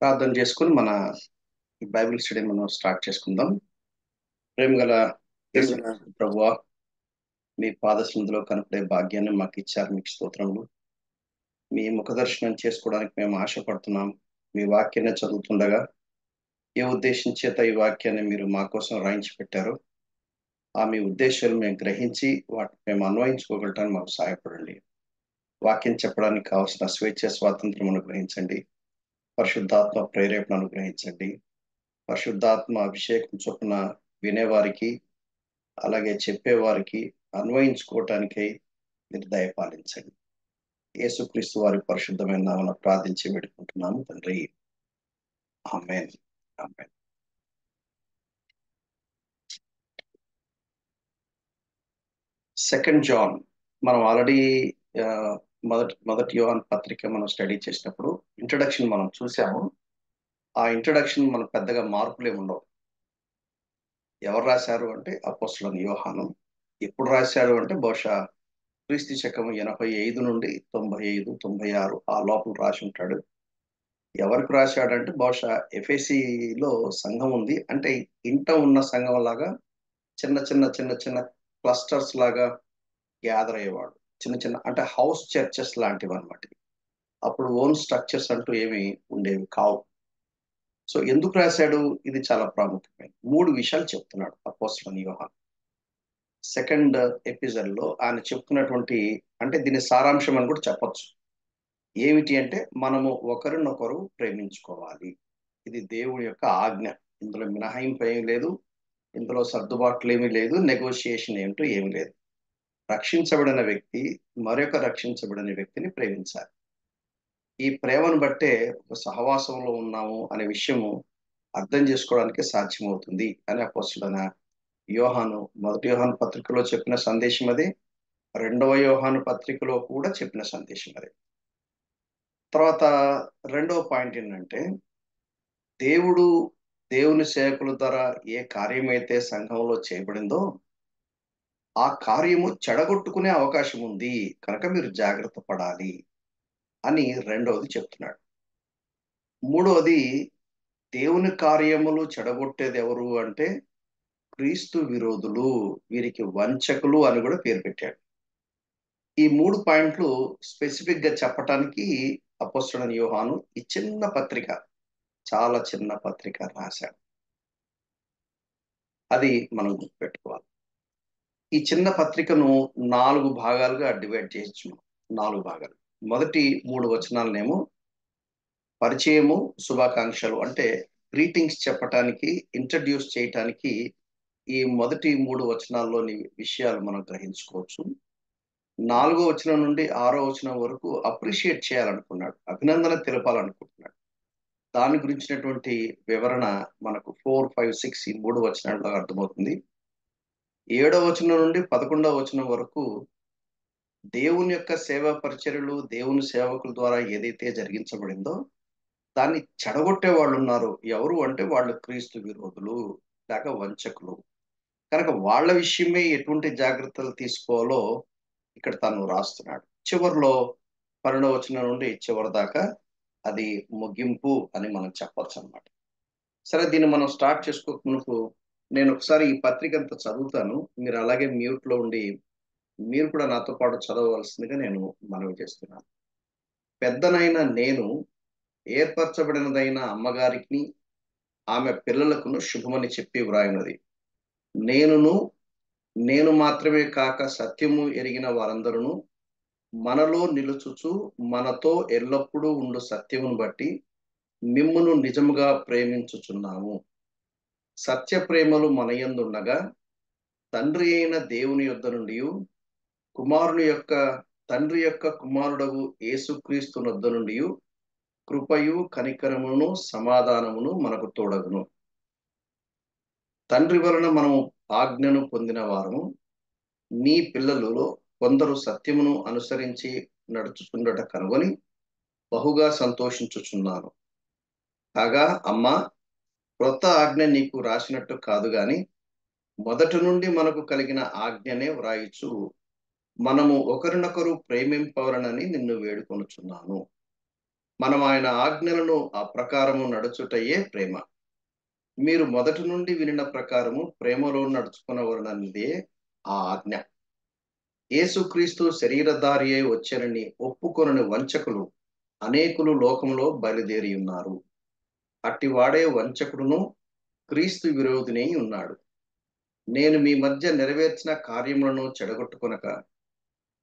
ప్రార్థన చేసుకుని మన బైబిల్ స్టడీ మనం స్టార్ట్ చేసుకుందాం. ప్రేమ గల యేసు ప్రభువా, మీ పాద సన్నిధిలో కనపడే భాగ్యాన్ని మాకు ఇచ్చారు. మీకు స్తోత్రములు. మీ ముఖ దర్శనం చేసుకోవడానికి మేము ఆశపడుతున్నాం. మీ వాక్యాన్ని చదువుతుండగా ఏ ఉద్దేశం చేత ఈ వాక్యాన్ని మీరు మా కోసం రాయించి పెట్టారో ఆ మీ ఉద్దేశాలు మేము గ్రహించి వాటిని మేము అన్వయించుకోగలటానికి మాకు సహాయపడండి. వాక్యం చెప్పడానికి కావాల్సిన స్వేచ్ఛ స్వాతంత్రం అనుగ్రహించండి. పరిశుద్ధాత్మ ప్రేరేపణ అనుగ్రహించండి. పరిశుద్ధాత్మ అభిషేకం చొప్పున వినేవారికి అలాగే చెప్పేవారికి అన్వయించుకోవటానికై మీరు దయపాలించండి. యేసుక్రీస్తు వారి పరిశుద్ధమైన నామమున ప్రార్థించి వేడుకుంటున్నాము తండ్రి. ఆమేన్. ఆమేన్. సెకండ్ జాన్ మనం ఆల్రెడీ మొదటి యోహాన్ పత్రిక మనం స్టడీ చేసినప్పుడు ఇంట్రడక్షన్ మనం చూసాము. ఆ ఇంట్రడక్షన్ మనం పెద్దగా మార్పులే ఉండవు. ఎవరు రాశారు అంటే అపోస్తలుడైన యోహాను. ఎప్పుడు రాశారు అంటే బహుశా క్రీస్తు శకం 85 నుండి 95, 96 ఆ లోపల రాసి ఉంటాడు. ఎవరికి రాశాడంటే బహుశా ఎఫెసీలో సంఘం ఉంది. అంటే ఇంట ఉన్న సంఘం లాగా చిన్న చిన్న చిన్న చిన్న క్లస్టర్స్ లాగా గ్యాదర్ అయ్యేవాడు. చిన్న చిన్న అంటే హౌస్ చర్చెస్ లాంటివి అనమాట. అప్పుడు ఓన్ స్ట్రక్చర్స్ అంటూ ఏమి ఉండేవి కావు. సో ఎందుకు రాశాడు? ఇది చాలా ప్రాముఖ్యమైనది. 3 విషయాలు చెప్తున్నాడు అపోస్తలుడైన యోహాను. సెకండ్ ఎపిసోడ్ లో ఆయన చెప్తున్నటువంటి అంటే దీని సారాంశం అని కూడా చెప్పొచ్చు. ఏమిటి అంటే మనము ఒకరినొకరు ప్రేమించుకోవాలి. ఇది దేవుడి యొక్క ఆజ్ఞ. ఇందులో మినహాయింపు ఏమీ లేదు. ఇందులో సర్దుబాట్లు ఏమీ లేదు. నెగోషియేషన్ ఏంటో ఏమీ లేదు. రక్షించబడిన వ్యక్తి మరొక రక్షించబడిన వ్యక్తిని ప్రేమించాలి. ఈ ప్రేమను బట్టే ఒక సహవాసంలో ఉన్నాము అనే విషయము అర్థం చేసుకోవడానికి సాధ్యమవుతుంది అని అపోస్తలుడైన యోహాను మొదటి యోహాను పత్రికలో చెప్పిన సందేశం అదే. రెండవ యోహాను పత్రికలో కూడా చెప్పిన సందేశం అదే. తర్వాత రెండవ పాయింట్ ఏంటంటే దేవుడు దేవుని సేవకుల ద్వారా ఏ కార్యమైతే సంఘంలో చేయబడిందో ఆ కార్యము చెడగొట్టుకునే అవకాశం ఉంది కనుక మీరు జాగ్రత్త పడాలి అని రెండవది చెప్తున్నాడు. మూడవది దేవుని కార్యములు చెడగొట్టేది ఎవరు అంటే క్రీస్తు విరోధులు, వీరికి వంచకులు అని కూడా పేరు పెట్టాడు. ఈ 3 పాయింట్లు స్పెసిఫిక్ గా చెప్పటానికి అపోస్తలుడైన యోహాను ఈ చిన్న పత్రిక, చాలా చిన్న పత్రిక రాశాడు. అది మనం గుర్తుపెట్టుకోవాలి. ఈ చిన్న పత్రికను 4 భాగాలుగా డివైడ్ చేయొచ్చు. 4 భాగాలు. మొదటి 3 వచనాలనేమో పరిచయము, శుభాకాంక్షలు అంటే గ్రీటింగ్స్ చెప్పటానికి, ఇంట్రడ్యూస్ చేయటానికి ఈ మొదటి 3 వచనాల్లోని విషయాలు మనం గ్రహించుకోవచ్చు. 4వ వచనం నుండి 6వ వచనం వరకు అప్రిషియేట్ చేయాలనుకున్నాడు. అభినందన తెలపాలనుకుంటున్నాడు. దాని గురించినటువంటి వివరణ మనకు 4, 5, 6 ఈ 3 వచనాల్లో అర్థమవుతుంది. 7వ వచనం నుండి 11వ వచనం వరకు దేవుని యొక్క సేవా పరిచర్యలు, దేవుని సేవకుల ద్వారా ఏదైతే జరిగించబడిందో దాన్ని చెడగొట్టే వాళ్ళు ఉన్నారు. ఎవరు అంటే వాళ్ళు క్రీస్తు విరోధులు లేక వంచకులు. కనుక వాళ్ళ విషయమే ఎటువంటి జాగ్రత్తలు తీసుకోవాలో ఇక్కడ తను రాస్తున్నాడు. చివరిలో 12వ వచనం నుండి చివరి దాకా అది ముగింపు అని మనం చెప్పొచ్చు అన్నమాట. సరే, దీన్ని మనం స్టార్ట్ చేసుకోక మునుపు నేను ఒకసారి ఈ పత్రిక అంతా చదువుతాను. మీరు అలాగే మ్యూట్ లో ఉండి మీరు కూడా నాతో పాటు చదవవలసిందిగా నేను మనవి చేస్తున్నాను. పెద్దనైన నేను ఏర్పరచబడినదైన అమ్మగారికి ఆమె పిల్లలకును శుభమని చెప్పి వ్రాయినది. నేనును నేను మాత్రమే కాక సత్యము ఎరిగిన వారందరూ మనలో నిలుచుచు మనతో ఎల్లప్పుడూ ఉండు సత్యమును బట్టి మిమ్మును నిజముగా ప్రేమించుచున్నాము. సత్య ప్రేమలు మన యందుండగా తండ్రి అయిన దేవుని యొద్ద నుండి కుమారుని యొక్క తండ్రి యొక్క కుమారుడగు యేసుక్రీస్తు నొద్ద నుండి కృపయు కనికరమును సమాధానమును మనకు తోడగును. తండ్రి వలన మనము ఆజ్ఞను పొందిన వారము నీ పిల్లలలో కొందరు సత్యమును అనుసరించి నడుచుచుండట కనుగొని బహుగా సంతోషించుచున్నాను. కాగా అమ్మా, క్రొత్త ఆజ్ఞ నీకు రాసినట్టు కాదు గాని మొదటి నుండి మనకు కలిగిన ఆజ్ఞనే వ్రాయిచు మనము ఒకరినొకరు ప్రేమింపవలనని నిన్ను వేడుకొనుచున్నాను. మనం ఆయన ఆజ్ఞలను ఆ ప్రకారము నడుచుటయే ప్రేమ. మీరు మొదటి నుండి వినిన ప్రకారము ప్రేమలో నడుచుకునవలననిదే ఆ ఆజ్ఞ. యేసుక్రీస్తు శరీరధారి అయి వచ్చెనని ఒప్పుకొనని వంచకులు అనేకులు లోకంలో బయలుదేరి ఉన్నారు. అట్టివాడే వంచకుడును క్రీస్తు విరోధినై ఉన్నాడు. నేను మీ మధ్య నెరవేర్చిన కార్యములను చెడగొట్టుకొనక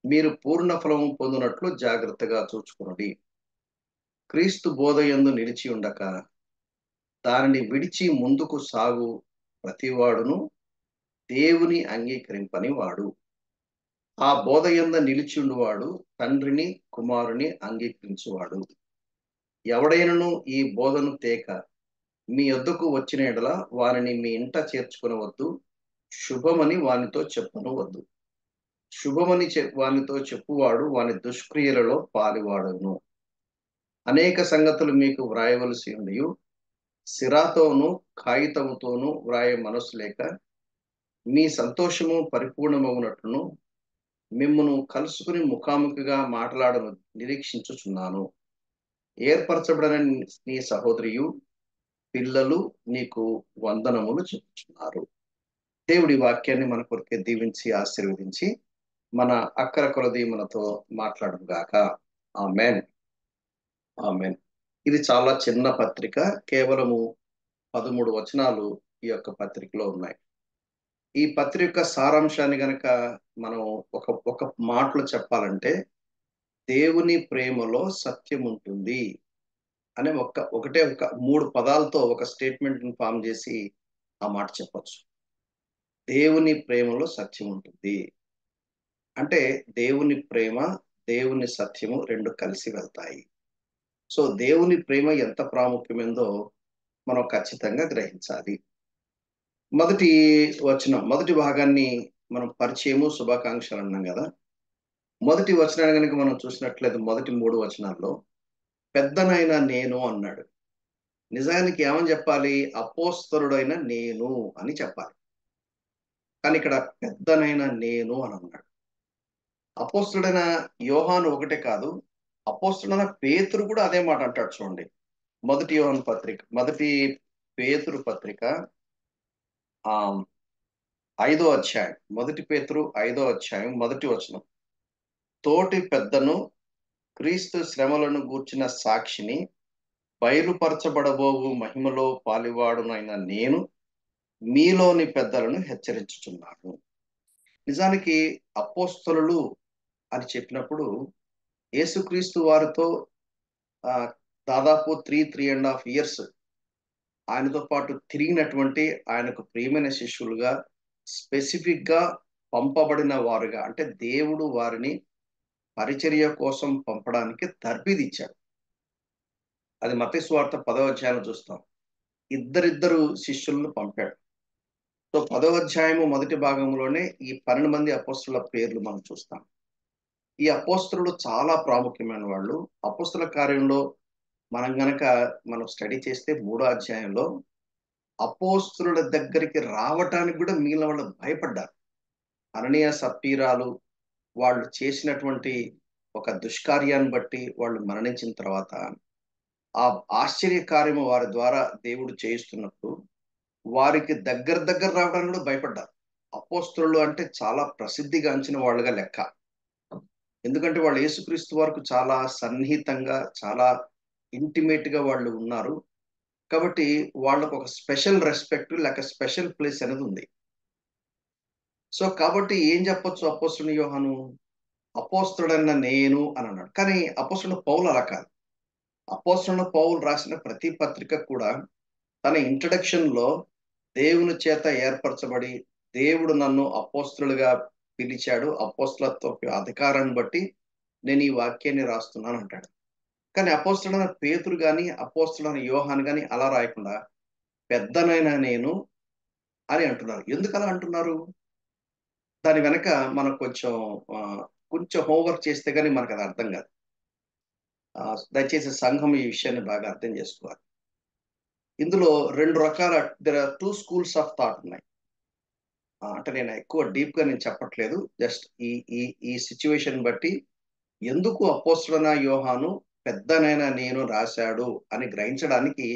మీరు పూర్ణ ఫలము పొందునట్లు జాగ్రత్తగా చూచుకొనుడి. క్రీస్తు బోధయందు నిలిచి ఉండక దానిని విడిచి ముందుకు సాగు ప్రతివాడును దేవుని అంగీకరింపని వాడు. ఆ బోధయందు నిలిచియుండువాడు తండ్రిని కుమారుని అంగీకరించువాడు. ఎవడైనను ఈ బోధను తేక మీ యొద్దకు వచ్చిన యెడల వానిని మీ ఇంట చేర్చుకొనవద్దు. శుభమని వానితో చెప్పనవద్దు. శుభమని వానితో చెప్పువాడు వాని దుష్క్రియలలో పాలువాడును. అనేక సంగతులు మీకు వ్రాయవలసి ఉండియు సిరాతోనూ కాగితముతోనూ వ్రాయ మనసు లేక మీ సంతోషము పరిపూర్ణమగునట్లును మిమ్మును కలుసుకుని ముఖాముఖిగా మాట్లాడను నిరీక్షించుచున్నాను. ఏర్పరచబడిన నీ సహోదరియు పిల్లలు నీకు వందనములు చెప్పుచున్నారు. దేవుడి వాక్యాన్ని మన కొరకే దీవించి ఆశీర్వదించి మన అక్కర కొలది మనతో మాట్లాడును గాక. ఆమేన్. ఆమేన్. ఇది చాలా చిన్న పత్రిక. కేవలము 13 వచనాలు ఈ యొక్క పత్రికలో ఉన్నాయి. ఈ పత్రిక సారాంశాన్ని గనక మనం ఒక ఒక మాటలో చెప్పాలంటే, దేవుని ప్రేమలో సత్యం ఉంటుంది అనే ఒకటే ఒక 3 పదాలతో ఒక స్టేట్మెంట్‌ని ఫార్మ్ చేసి ఆ మాట చెప్పొచ్చు. దేవుని ప్రేమలో సత్యం ఉంటుంది. అంటే దేవుని ప్రేమ, దేవుని సత్యము 2 కలిసి వెళ్తాయి. సో, దేవుని ప్రేమ ఎంత ప్రాముఖ్యమైందో మనం ఖచ్చితంగా గ్రహించాలి. మొదటి మొదటి భాగాన్ని మనం పరిచయము, శుభాకాంక్షలు అన్నాం గదా! మొదటి వచనాన్ని గనుక మనం చూసినట్లయితే మొదటి 3 వచనాల్లో పెద్దనైన నేను అన్నాడు. నిజానికి ఏమని చెప్పాలి? అపోస్తలుడైన నేను అని చెప్పాలి. కానీ ఇక్కడ పెద్దనైన నేను అని అన్నాడు. అపోస్తలుడైన యోహాను ఒకటే కాదు, అపోస్తలుడైన పేతురు కూడా అదే మాట అంటాడు చూడండి. మొదటి పేతురు పత్రిక ఆహ్, 5దో అధ్యాయం. మొదటి పేతురు 5దో అధ్యాయం మొదటి వచనం. తోటి పెద్దను క్రీస్తు శ్రమలను గూర్చిన సాక్షిని బయలుపరచబడబోవు మహిమలో పాలివాడునైన నేను మీలోని పెద్దలను హెచ్చరించుచున్నాను. నిజానికి అపోస్తలులు అని చెప్పినప్పుడు యేసుక్రీస్తు వారితో ఆహ్, దాదాపు 3 ఇయర్స్ ఆయనతో పాటు తిరిగినటువంటి ఆయనకు ప్రియమైన శిష్యులుగా స్పెసిఫిక్‌గా పంపబడిన వారుగా అంటే దేవుడు వారిని పరిచర్య కోసం పంపడానికి తర్బీదిచ్చాడు. అది మత్తయి సువార్త 10వ అధ్యాయంలో చూస్తాం. ఇద్దరిద్దరు శిష్యులను పంపాడు. సో 10వ అధ్యాయము మొదటి భాగంలోనే ఈ 12 మంది అపోస్తలుల పేర్లు మనం చూస్తాం. ఈ అపోస్తలులు చాలా ప్రాముఖ్యమైన వాళ్ళు. అపోస్తల కార్యంలో మనం స్టడీ చేస్తే 3వ అధ్యాయంలో అపోస్తలుల దగ్గరికి రావటానికి కూడా మిగిలిన వాళ్ళు భయపడ్డారు. అననీయ సప్పీరాలు వాళ్ళు చేసినటువంటి ఒక దుష్కార్యాన్ని బట్టి వాళ్ళు మరణించిన తర్వాత ఆ ఆశ్చర్య కార్యము వారి ద్వారా దేవుడు చేయిస్తున్నప్పుడు వారికి దగ్గర రావడానికి కూడా భయపడ్డారు. అపోస్తలులు అంటే చాలా ప్రసిద్ధిగాంచిన వాళ్ళుగా లెక్క. ఎందుకంటే వాళ్ళు యేసుక్రీస్తు వరకు చాలా సన్నిహితంగా, చాలా ఇంటిమేట్‌గా వాళ్ళు ఉన్నారు. కాబట్టి వాళ్ళకు ఒక స్పెషల్ రెస్పెక్ట్ లేక స్పెషల్ ప్లేస్ అనేది ఉంది. సో, కాబట్టి ఏం చెప్పొచ్చు అపోస్తలుడైన యోహాను? అపోస్తలుడైన నేను అని అన్నాడు. కానీ అపోస్తలుడైన పౌలు అలా కాదు. అపోస్తలుడైన పౌలు రాసిన ప్రతి పత్రిక కూడా తన ఇంట్రడక్షన్‌లో దేవుని చేత ఏర్పరచబడి, దేవుడు నన్ను అపోస్తలుడిగా పిలిచాడు. అపోస్తలత్వపు అధికారాన్ని బట్టి నేను ఈ వాక్యాన్ని రాస్తున్నాను అంటాడు. కానీ అపోస్తలుడైన పేతురు గాని, అపోస్తలుడైన యోహాను గాని అలా రాయకుండా పెద్దనైన నేను అని అంటున్నారు. ఎందుకలా అంటున్నారు? దాని వెనక మనం ఆహ్, కొంచెం హోంవర్క్ చేస్తే గాని మనకది అర్థం కాదు. దయచేసి సంఘం ఈ విషయాన్ని బాగా అర్థం చేసుకోవాలి. ఇందులో 2 రకాల there are 2 schools of thought ఉన్నాయి. అంటే నేను ఎక్కువ డీప్‌గా చెప్పట్లేదు. జస్ట్ ఈ ఈ ఈ సిట్యుయేషన్ బట్టి ఎందుకు అపోస్తలుడైన యోహాను పెద్దనైన నేను రాశాడు అని గ్రహించడానికి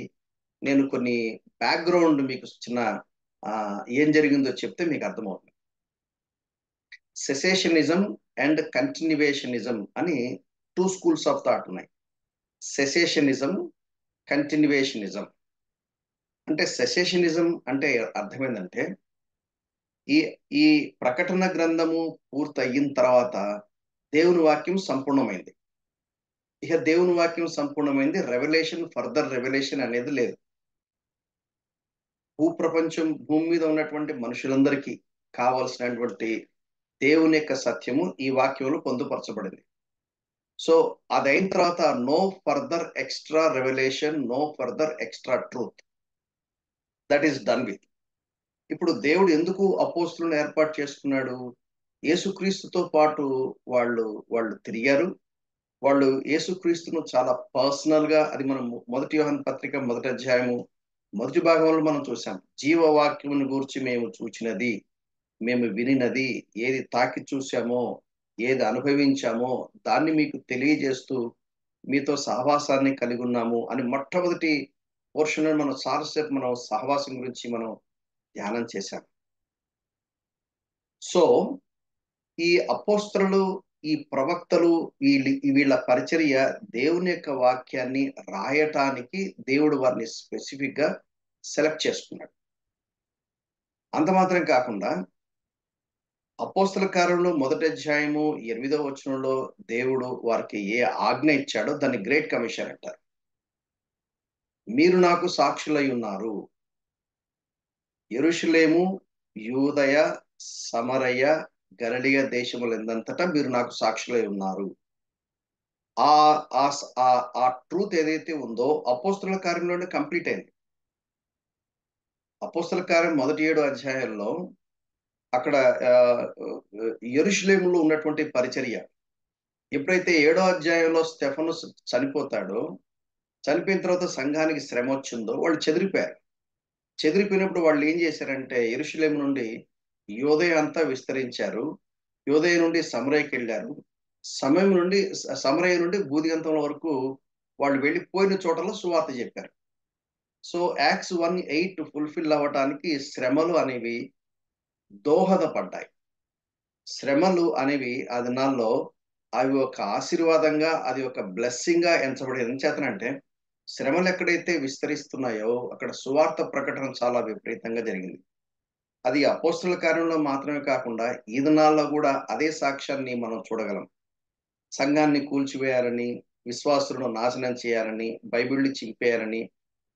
నేను కొన్ని బ్యాక్గ్రౌండ్ మీకు చిన్న ఏం జరిగిందో చెప్తే మీకు అర్థమవుతుంది. సెసేషనిజం అండ్ కంటిన్యూవేషనిజం అని 2 స్కూల్స్ ఆఫ్ థాట్ ఉన్నాయి. సెసేషనిజం, కంటిన్యూవేషనిజం. అంటే సెసేషనిజం అంటే అర్థం ఏంటంటే ఈ ఈ ప్రకటన గ్రంథము పూర్తయిన తర్వాత దేవుని వాక్యం సంపూర్ణమైంది. ఇక దేవుని వాక్యం సంపూర్ణమైంది, ఫర్దర్ రెవల్యూషన్ అనేది లేదు. భూమి మీద ఉన్నటువంటి మనుషులందరికీ కావలసినటువంటి దేవుని యొక్క సత్యము ఈ వాక్యంలో పొందుపరచబడింది. సో అదైన తర్వాత no further extra revolution, no further extra truth, that is done with. ఇప్పుడు దేవుడు ఎందుకు అపోస్తులను ఏర్పాటు చేసుకున్నాడు? యేసుక్రీస్తుతో పాటు వాళ్ళు తిరిగారు. వాళ్ళు యేసుక్రీస్తును చాలా పర్సనల్ గా, అది మనం 1 యోహాను పత్రిక 1వ అధ్యాయము 1వ భాగంలో మనం చూసాం. జీవవాక్యమును గూర్చి మేము చూచినది, మేము వినినది, ఏది తాకి చూసామో, ఏది అనుభవించామో దాన్ని మీకు తెలియజేస్తూ మీతో సహవాసాన్ని కలిగి ఉన్నాము అని మొట్టమొదటి పోర్షన్ మనం చాలాసేపు మనం సహవాసం గురించి మనం ధ్యానం చేశాం. సో ఈ అపోస్తలులు, ఈ ప్రవక్తలు, వీళ్ళ పరిచర్య దేవుని యొక్క వాక్యాన్ని రాయటానికి దేవుడు వారిని స్పెసిఫిక్ గా సెలెక్ట్ చేసుకున్నాడు. అంత మాత్రం కాకుండా అపోస్తల కార్యంలో 1వ అధ్యాయము 8వ వచనంలో దేవుడు వారికి ఏ ఆజ్ఞ ఇచ్చాడో దాన్ని గ్రేట్ కమిషన్ అంటారు. మీరు నాకు సాక్షులై ఉన్నారు. యెరూషలేము, యూదయ, సమరయ, గలిలయ దేశములందంతటా మీరు నాకు సాక్షులై ఉన్నారు. ఆ ట్రూత్ ఏదైతే ఉందో అపోస్తల కార్యంలోనే కంప్లీట్ అయింది. అపోస్తల కార్యం 7 అధ్యాయంలో అక్కడ యెరూషలేములో ఉన్నటువంటి పరిచర్య, ఎప్పుడైతే 7వ అధ్యాయంలో స్టెఫను చనిపోతాడో, చనిపోయిన తర్వాత సంఘానికి శ్రమ వచ్చిందో వాళ్ళు చెదిరిపోయారు. చెదిరిపోయినప్పుడు వాళ్ళు ఏం చేశారంటే యెరూషలేము నుండి యూదయ అంతా విస్తరించారు. యూదయ నుండి సమరయకి వెళ్ళారు. సమరయ నుండి బూదిగంతం వరకు వాళ్ళు వెళ్ళిపోయిన చోటలో సువార్త చెప్పారు. సో యాక్ట్స్ 1:8 ఫుల్ఫిల్ అవ్వటానికి శ్రమలు అనేవి దోహదపడ్డాయి. శ్రమలు అనేవి ఆ దినాల్లో అవి ఒక ఆశీర్వాదంగా, అది ఒక బ్లెస్సింగ్ గా ఎంచబడేది. ఎంచేతనంటే శ్రమలు ఎక్కడైతే విస్తరిస్తున్నాయో అక్కడ సువార్త ప్రకటన చాలా విపరీతంగా జరిగింది. అది అపోస్తల కార్యంలో మాత్రమే కాకుండా ఈ దినాల్లో కూడా అదే సాక్ష్యాన్ని మనం చూడగలం. సంఘాన్ని కూల్చివేయాలని, విశ్వాసులను నాశనం చేయాలని, బైబిల్ని చింపేయాలని,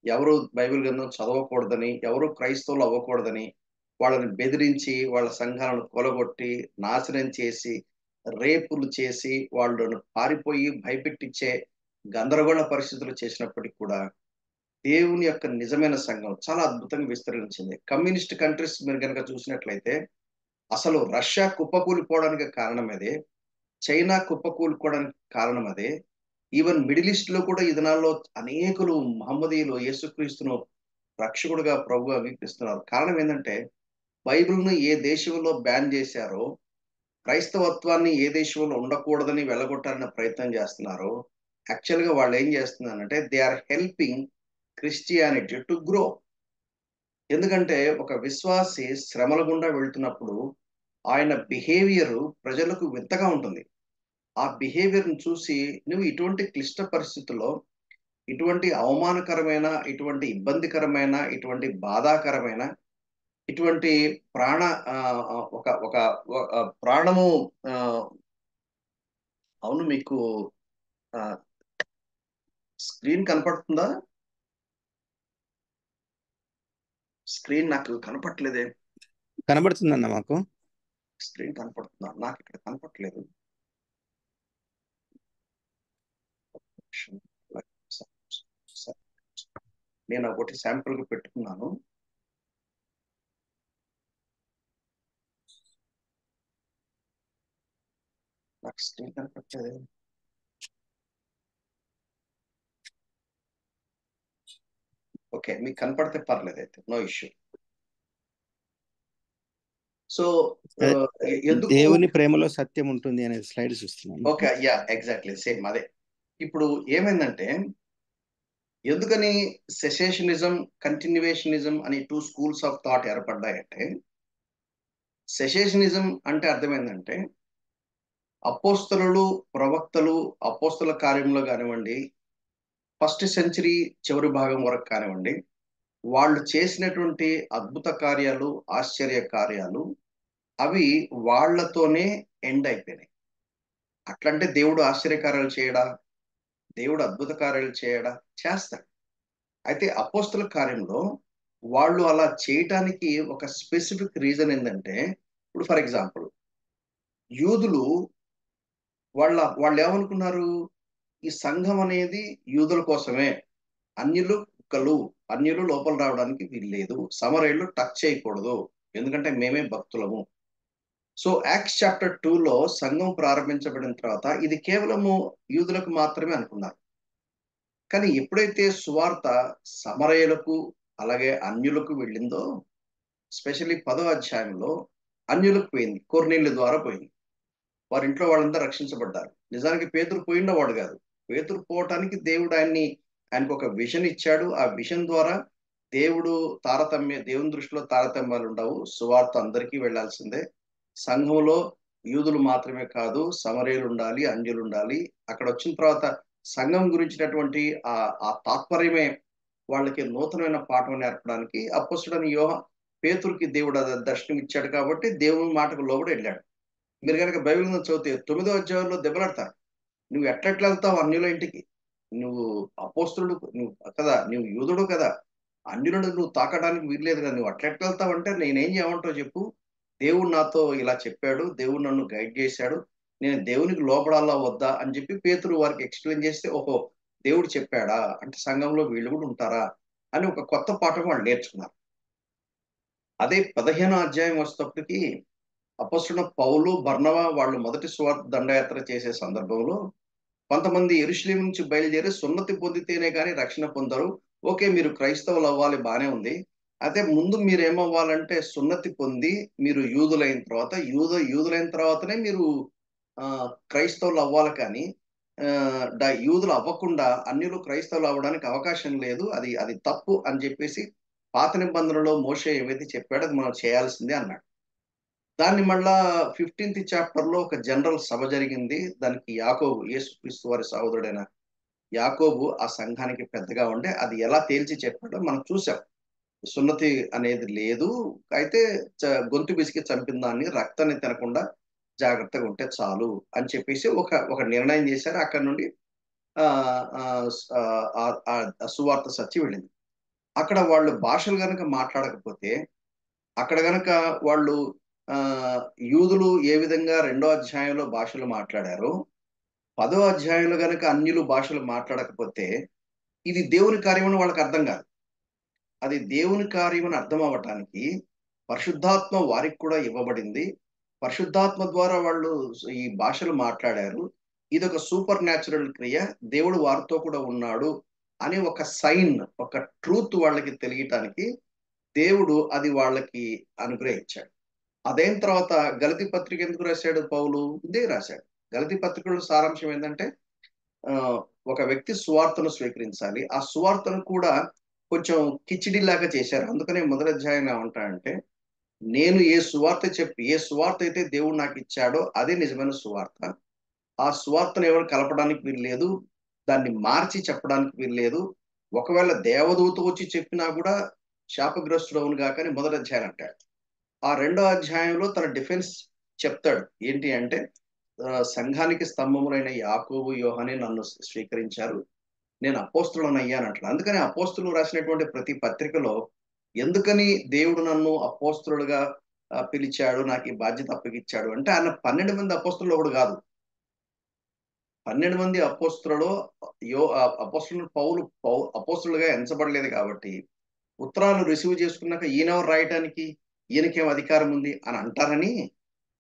ఎవరు బైబిల్ గ్రంథం చదవకూడదని, ఎవరు క్రైస్తవులు అవ్వకూడదని వాళ్ళని బెదిరించి వాళ్ళ సంఘాలను కొలగొట్టి నాశనం చేసి రేపులు చేసి వాళ్ళను పారిపోయి భయపెట్టించే గందరగోళ పరిస్థితులు చేసినప్పటికీ కూడా దేవుని యొక్క నిజమైన సంఘం చాలా అద్భుతంగా విస్తరించింది. కమ్యూనిస్ట్ కంట్రీస్ మీరు కనుక చూసినట్లయితే అసలు రష్యా కుప్పకూలిపోవడానికి కారణం అదే, చైనా కుప్పకూలిపోవడానికి కారణం అదే. ఈవెన్ మిడిల్ ఈస్ట్ లో కూడా ఈ దినాల్లో అనేకులు మహమ్మదీయులు యేసుక్రీస్తును రక్షకుడుగా, ప్రభుగా అంగీకరిస్తున్నారు. కారణం ఏంటంటే బైబిల్ను ఏ దేశంలో బ్యాన్ చేశారో, క్రైస్తవత్వాన్ని ఏ దేశంలో ఉండకూడదని వెళ్ళగొట్టాలనే ప్రయత్నం చేస్తున్నారో, యాక్చువల్గా వాళ్ళు ఏం చేస్తున్నారంటే they are helping Christianity to grow. ఎందుకంటే ఒక విశ్వాసి శ్రమల గుండా వెళ్తున్నప్పుడు ఆయన బిహేవియర్ ప్రజలకు వింతగా ఉంటుంది. ఆ బిహేవియర్ని చూసి నువ్వు ఇటువంటి క్లిష్ట పరిస్థితుల్లో, ఇటువంటి అవమానకరమైన, ఇటువంటి ఇబ్బందికరమైన, ఇటువంటి బాధాకరమైన, ఇటువంటి ప్రాణ ఒక ఒక ప్రాణము అవును. మీకు స్క్రీన్ కనపడుతుందా? స్క్రీన్ నాకు కనపట్లేదే. కనబడుతుందన్న మాకు స్క్రీన్ కనపడుతుందా? నాకు ఇక్కడ కనపట్లేదు. నేను ఒకటి శాంపుల్ గా పెట్టుకున్నాను. నాకు స్క్రీన్ కనపట్లేదు. ఓకే, మీకు కనపడితే పర్లేదు, అయితే నో ఇష్యూ. సో ఎందుకు దేవుని ప్రేమలో సత్యం ఉంటుంది అనే స్లైడ్ చూస్తున్నాను. ఓకే, యా ఎగ్జాక్ట్లీ సేమ్ అదే. ఇప్పుడు ఏమైందంటే, ఎందుకని సెసేషనిజం, కంటిన్యూవేషనిజం అని 2 స్కూల్స్ ఆఫ్ థాట్ ఏర్పడ్డాయంటే, సెసేషనిజం అంటే అర్థమైందంటే, అపోస్తలులు, ప్రవక్తలు, అపోస్తల కార్యంలో కానివ్వండి, ఫస్ట్ సెంచరీ చివరి భాగం వరకు కానివ్వండి, వాళ్ళు చేసినటువంటి అద్భుత కార్యాలు, ఆశ్చర్య కార్యాలు అవి వాళ్ళతోనే ఎండ్ అయిపోయినాయి. అట్లంటే దేవుడు ఆశ్చర్యకార్యాలు చేయడా? దేవుడు అద్భుత కార్యాలు చేయడా? చేస్తాడు. అయితే అపోస్తల కార్యంలో వాళ్ళు అలా చేయటానికి ఒక స్పెసిఫిక్ రీజన్ ఏంటంటే, ఇప్పుడు ఫర్ ఎగ్జాంపుల్ యూదులు వాళ్ళు ఏమనుకున్నారు? ఈ సంఘం అనేది యూదుల కోసమే. అన్యులు కుక్కలు, అన్యులు లోపల రావడానికి వీల్లేదు. సమరయులు టచ్ చేయకూడదు. ఎందుకంటే మేమే భక్తులము. సో యాక్ట్స్ చాప్టర్ 2లో సంఘం ప్రారంభించబడిన తర్వాత ఇది కేవలము యూదులకు మాత్రమే అనుకున్నారు. కానీ ఎప్పుడైతే సువార్త సమరయులకు అలాగే అన్యులకు వెళ్ళిందో, స్పెషల్లీ 10వ అధ్యాయంలో అన్యులకు పోయింది. కొర్నేలి ద్వారా పోయింది. వారి ఇంట్లో వాళ్ళంతా రక్షించబడ్డారు. నిజానికి పేతురు పోయిండవాడు కాదు. పేతురు పోవటానికి దేవుడు ఆయనకు ఒక విజన్ ఇచ్చాడు. ఆ విజన్ ద్వారా దేవుని దృష్టిలో తారతమ్యాలు ఉండవు. సువార్త అందరికీ వెళ్ళాల్సిందే. సంఘంలో యూదులు మాత్రమే కాదు, సమరయులు ఉండాలి, అన్యులు ఉండాలి. అక్కడ వచ్చిన తర్వాత సంఘం గురించినటువంటి ఆ తాత్పర్యమే వాళ్ళకి నూతనమైన పాఠం నేర్పడానికి అపొస్తలుడైన పేతురుకి దేవుడు దర్శనం ఇచ్చాడు కాబట్టి దేవుని మాటకు లోబడి వెళ్ళాడు. మీరు కనుక బైబిల్ చదివితే 9వ అధ్యాయంలో దెబ్బలాడతారు. నువ్వు ఎట్లెట్లా వెళ్తావు అన్యుల ఇంటికి? నువ్వు అపోస్తలుడు, నువ్వు కదా, నువ్వు యూదుడు కదా, అన్యులను నువ్వు తాకడానికి వీల్లేదు కదా, నువ్వు అట్లెట్లా వెళ్తావు అంటే నేనేం చేయమంటావు చెప్పు. దేవుడు నాతో ఇలా చెప్పాడు, దేవుడు నన్ను గైడ్ చేశాడు, నేను దేవునికి లోపడాలా వద్దా అని చెప్పి పేతురు వారికి ఎక్స్ప్లెయిన్ చేస్తే, ఓహో దేవుడు చెప్పాడా అంటే సంఘంలో వీళ్ళు కూడా ఉంటారా అని ఒక కొత్త పాఠం వాళ్ళు నేర్చుకున్నారు. అదే 15వ అధ్యాయం వచ్చేటప్పటికి అపొస్తలుడైన పౌలు, బర్నబా వాళ్ళు మొదటి సువార్త దండయాత్ర చేసే సందర్భంలో కొంతమంది యెరూషలేము నుంచి బయలుదేరి సున్నతి పొందితేనే కానీ రక్షణ పొందరు. ఓకే, మీరు క్రైస్తవులు అవ్వాలి, బానే ఉంది. అయితే ముందు మీరు ఏమవ్వాలంటే సున్నతి పొంది మీరు యూదులైన తర్వాత యూదులైన తర్వాతనే మీరు క్రైస్తవులు అవ్వాలి. కానీ యూదులు అవ్వకుండా అన్యులు క్రైస్తవులు అవ్వడానికి అవకాశం లేదు. అది అది తప్పు అని చెప్పేసి పాత నిబంధనలో మోషే ఏవైతే చెప్పాడో అది మనం చేయాల్సిందే అన్నాడు. దాన్ని మళ్ళా 15th చాప్టర్ లో ఒక జనరల్ సభ జరిగింది. దానికి యాకోబు, యేసుక్రీస్తు వారి సహోదరుడైన యాకోబు ఆ సంఘానికి పెద్దగా ఉండే అది ఎలా తేల్చి చెప్పాడో మనం చూసాం. సున్నతి అనేది లేదు. అయితే గొంతు పిసికి చంపిన దాన్ని రక్తాన్ని తినకుండా జాగ్రత్తగా ఉంటే చాలు అని చెప్పేసి ఒక ఒక నిర్ణయం చేశారు. అక్కడి నుండి సువార్త సచ్చి వెళ్ళింది. అక్కడ వాళ్ళు భాషలు గనక మాట్లాడకపోతే, అక్కడ గనక వాళ్ళు యూదులు ఏ విధంగా 2వ అధ్యాయంలో భాషలు మాట్లాడారో, 10వ అధ్యాయంలో గనక అన్యులు భాషలు మాట్లాడకపోతే ఇది దేవుని కార్యమని వాళ్ళకి అర్థం కాదు. అది దేవుని కార్యమని అర్థం అవ్వటానికి పరిశుద్ధాత్మ వారికి కూడా ఇవ్వబడింది. పరిశుద్ధాత్మ ద్వారా వాళ్ళు ఈ భాషలు మాట్లాడారు. ఇదొక సూపర్ న్యాచురల్ క్రియ. దేవుడు వారితో కూడా ఉన్నాడు అని ఒక సైన్, ఒక ట్రూత్ వాళ్ళకి తెలియటానికి దేవుడు అది వాళ్ళకి అనుగ్రహించాడు. అదైన తర్వాత గలతీ పత్రిక ఎందుకు రాశాడు పౌలు? ఇదే రాశాడు. గలతీ పత్రికలో సారాంశం ఏంటంటే, ఒక వ్యక్తి సువార్తను స్వీకరించాలి. ఆ సువార్తను కూడా కొంచెం కిచిడి లాగా చేశారు. అందుకనే మొదటి అధ్యాయం ఏమంటాడంటే, నేను ఏ సువార్త అయితే దేవుడు నాకు ఇచ్చాడో అదే నిజమైన సువార్త. ఆ సువార్తను ఎవరు కలపడానికి వీల్లేదు. దాన్ని మార్చి చెప్పడానికి వీల్లేదు. ఒకవేళ దేవదూత వచ్చి చెప్పినా కూడా శాపగ్రస్తుడు అవును గాక అని మొదటి అధ్యాయం అంటాడు. ఆ 2వ అధ్యాయంలో తన డిఫెన్స్ చెప్తాడు. ఏంటి అంటే, సంఘానికి స్తంభములైన యాకోబు, యోహానే నన్ను స్వీకరించారు, నేను అపోస్తలుని అయ్యానంటాడు. అందుకని అపోస్తలు రాసినటువంటి ప్రతి పత్రికలో ఎందుకని దేవుడు నన్ను అపోస్తలుడుగా పిలిచాడు, నాకు ఈ బాధ్యత అప్పగిచ్చాడు అంటే, ఆయన 12 మంది అపోస్తలులో ఒకడు కాదు. 12 మంది అపోస్తలులో అపోస్తలుడు పౌలు అపోస్తలుగా ఎంచబడలేదు కాబట్టి ఉత్తరాలు రిసీవ్ చేసుకున్నాక ఈయనెవరు రాయటానికి, ఈయనకేం అధికారం ఉంది అని అంటారని